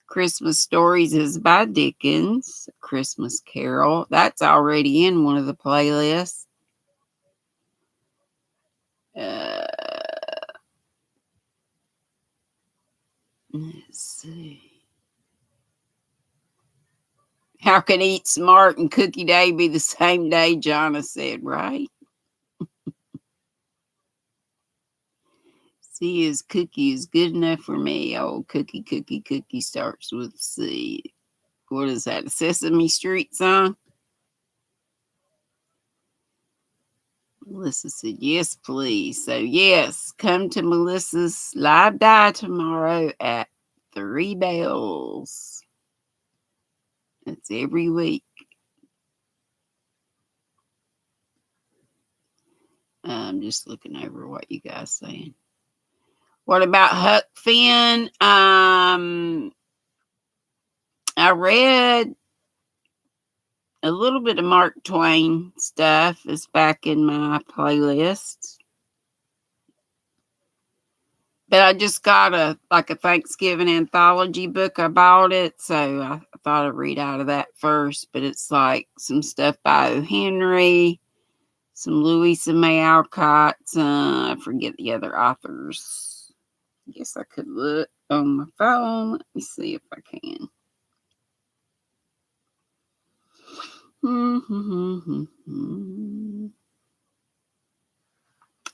[SPEAKER 1] Christmas stories is by Dickens, Christmas Carol. That's already in one of the playlists. Let's see. How can Eat Smart and Cookie Day be the same day? Jonna said, right? C is cookie is good enough for me. Oh, cookie starts with C. What is that? A Sesame Street song? Melissa said, yes, please. So, yes, come to Melissa's live dye tomorrow at 3 Bells. That's every week. I'm just looking over what you guys saying. What about Huck Finn? I read a little bit of Mark Twain stuff. Is back in my playlist. But I just got a Thanksgiving anthology book. I bought it, so I thought I'd read out of that first. But it's like some stuff by O. Henry, some Louisa May Alcott. I forget the other authors. I guess I could look on my phone. Let me see if I can.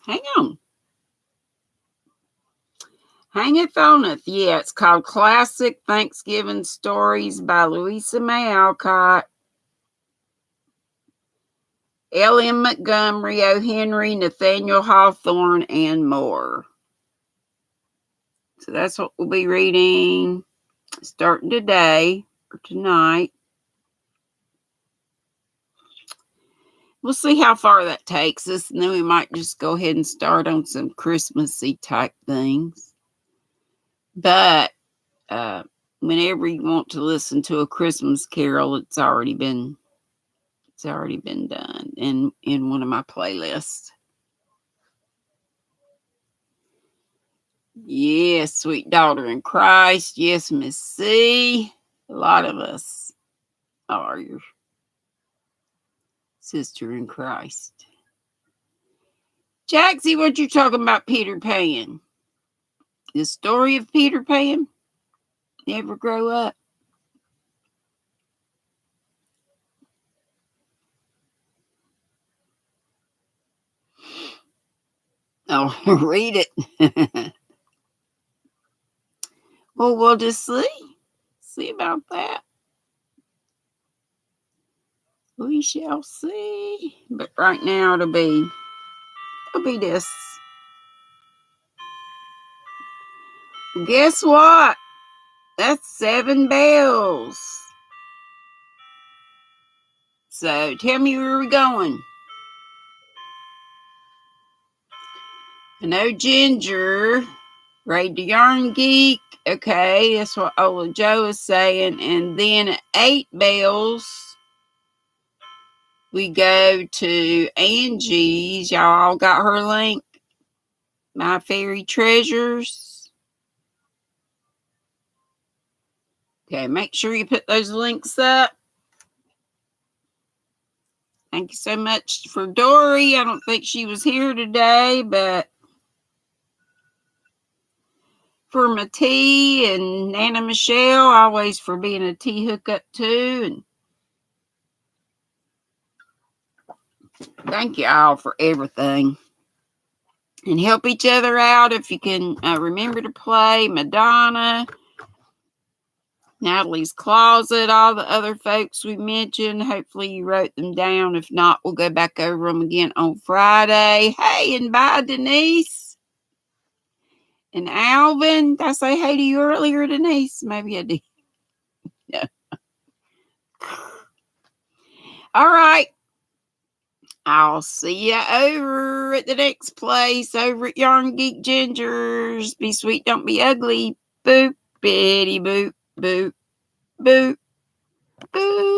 [SPEAKER 1] Hang on. Hangeth oneth. Yeah, it's called Classic Thanksgiving Stories by Louisa May Alcott, L.M. Montgomery, O. Henry, Nathaniel Hawthorne, and more. So that's what we'll be reading starting today or tonight. We'll see how far that takes us, and then we might just go ahead and start on some Christmassy type things. But whenever you want to listen to a Christmas carol, it's already been done in one of my playlists. Yes, sweet daughter in Christ. Yes, Miss C. A lot of us are your sister in Christ. Jaxie, what you talking about, Peter Pan? The story of Peter Pan? Never grow up. Oh, read it. Well, we'll just see about that. We shall see. But right now it'll be this. Guess what? That's 7 bells. So tell me where we're going. I know Ginger, Raid the Yarn Geek. Okay, that's what Ola Joe is saying. And then at 8 bells, we go to Angie's. Y'all all got her link. My Fairy Treasures. Okay, make sure you put those links up. Thank you so much for Dory. I don't think she was here today, but for my tea and Nana Michelle, always for being a tea hookup too. And thank you all for everything. And help each other out if you can remember to play Madonna, Natalie's Closet, all the other folks we mentioned. Hopefully you wrote them down. If not, we'll go back over them again on Friday. Hey, and bye, Denise. And Alvin, did I say hey to you earlier, Denise? Maybe I did. No. All right. I'll see you over at the next place, over at Yarn Geek Ginger's. Be sweet, don't be ugly. Boop, bitty, boop, boop, boop, boop.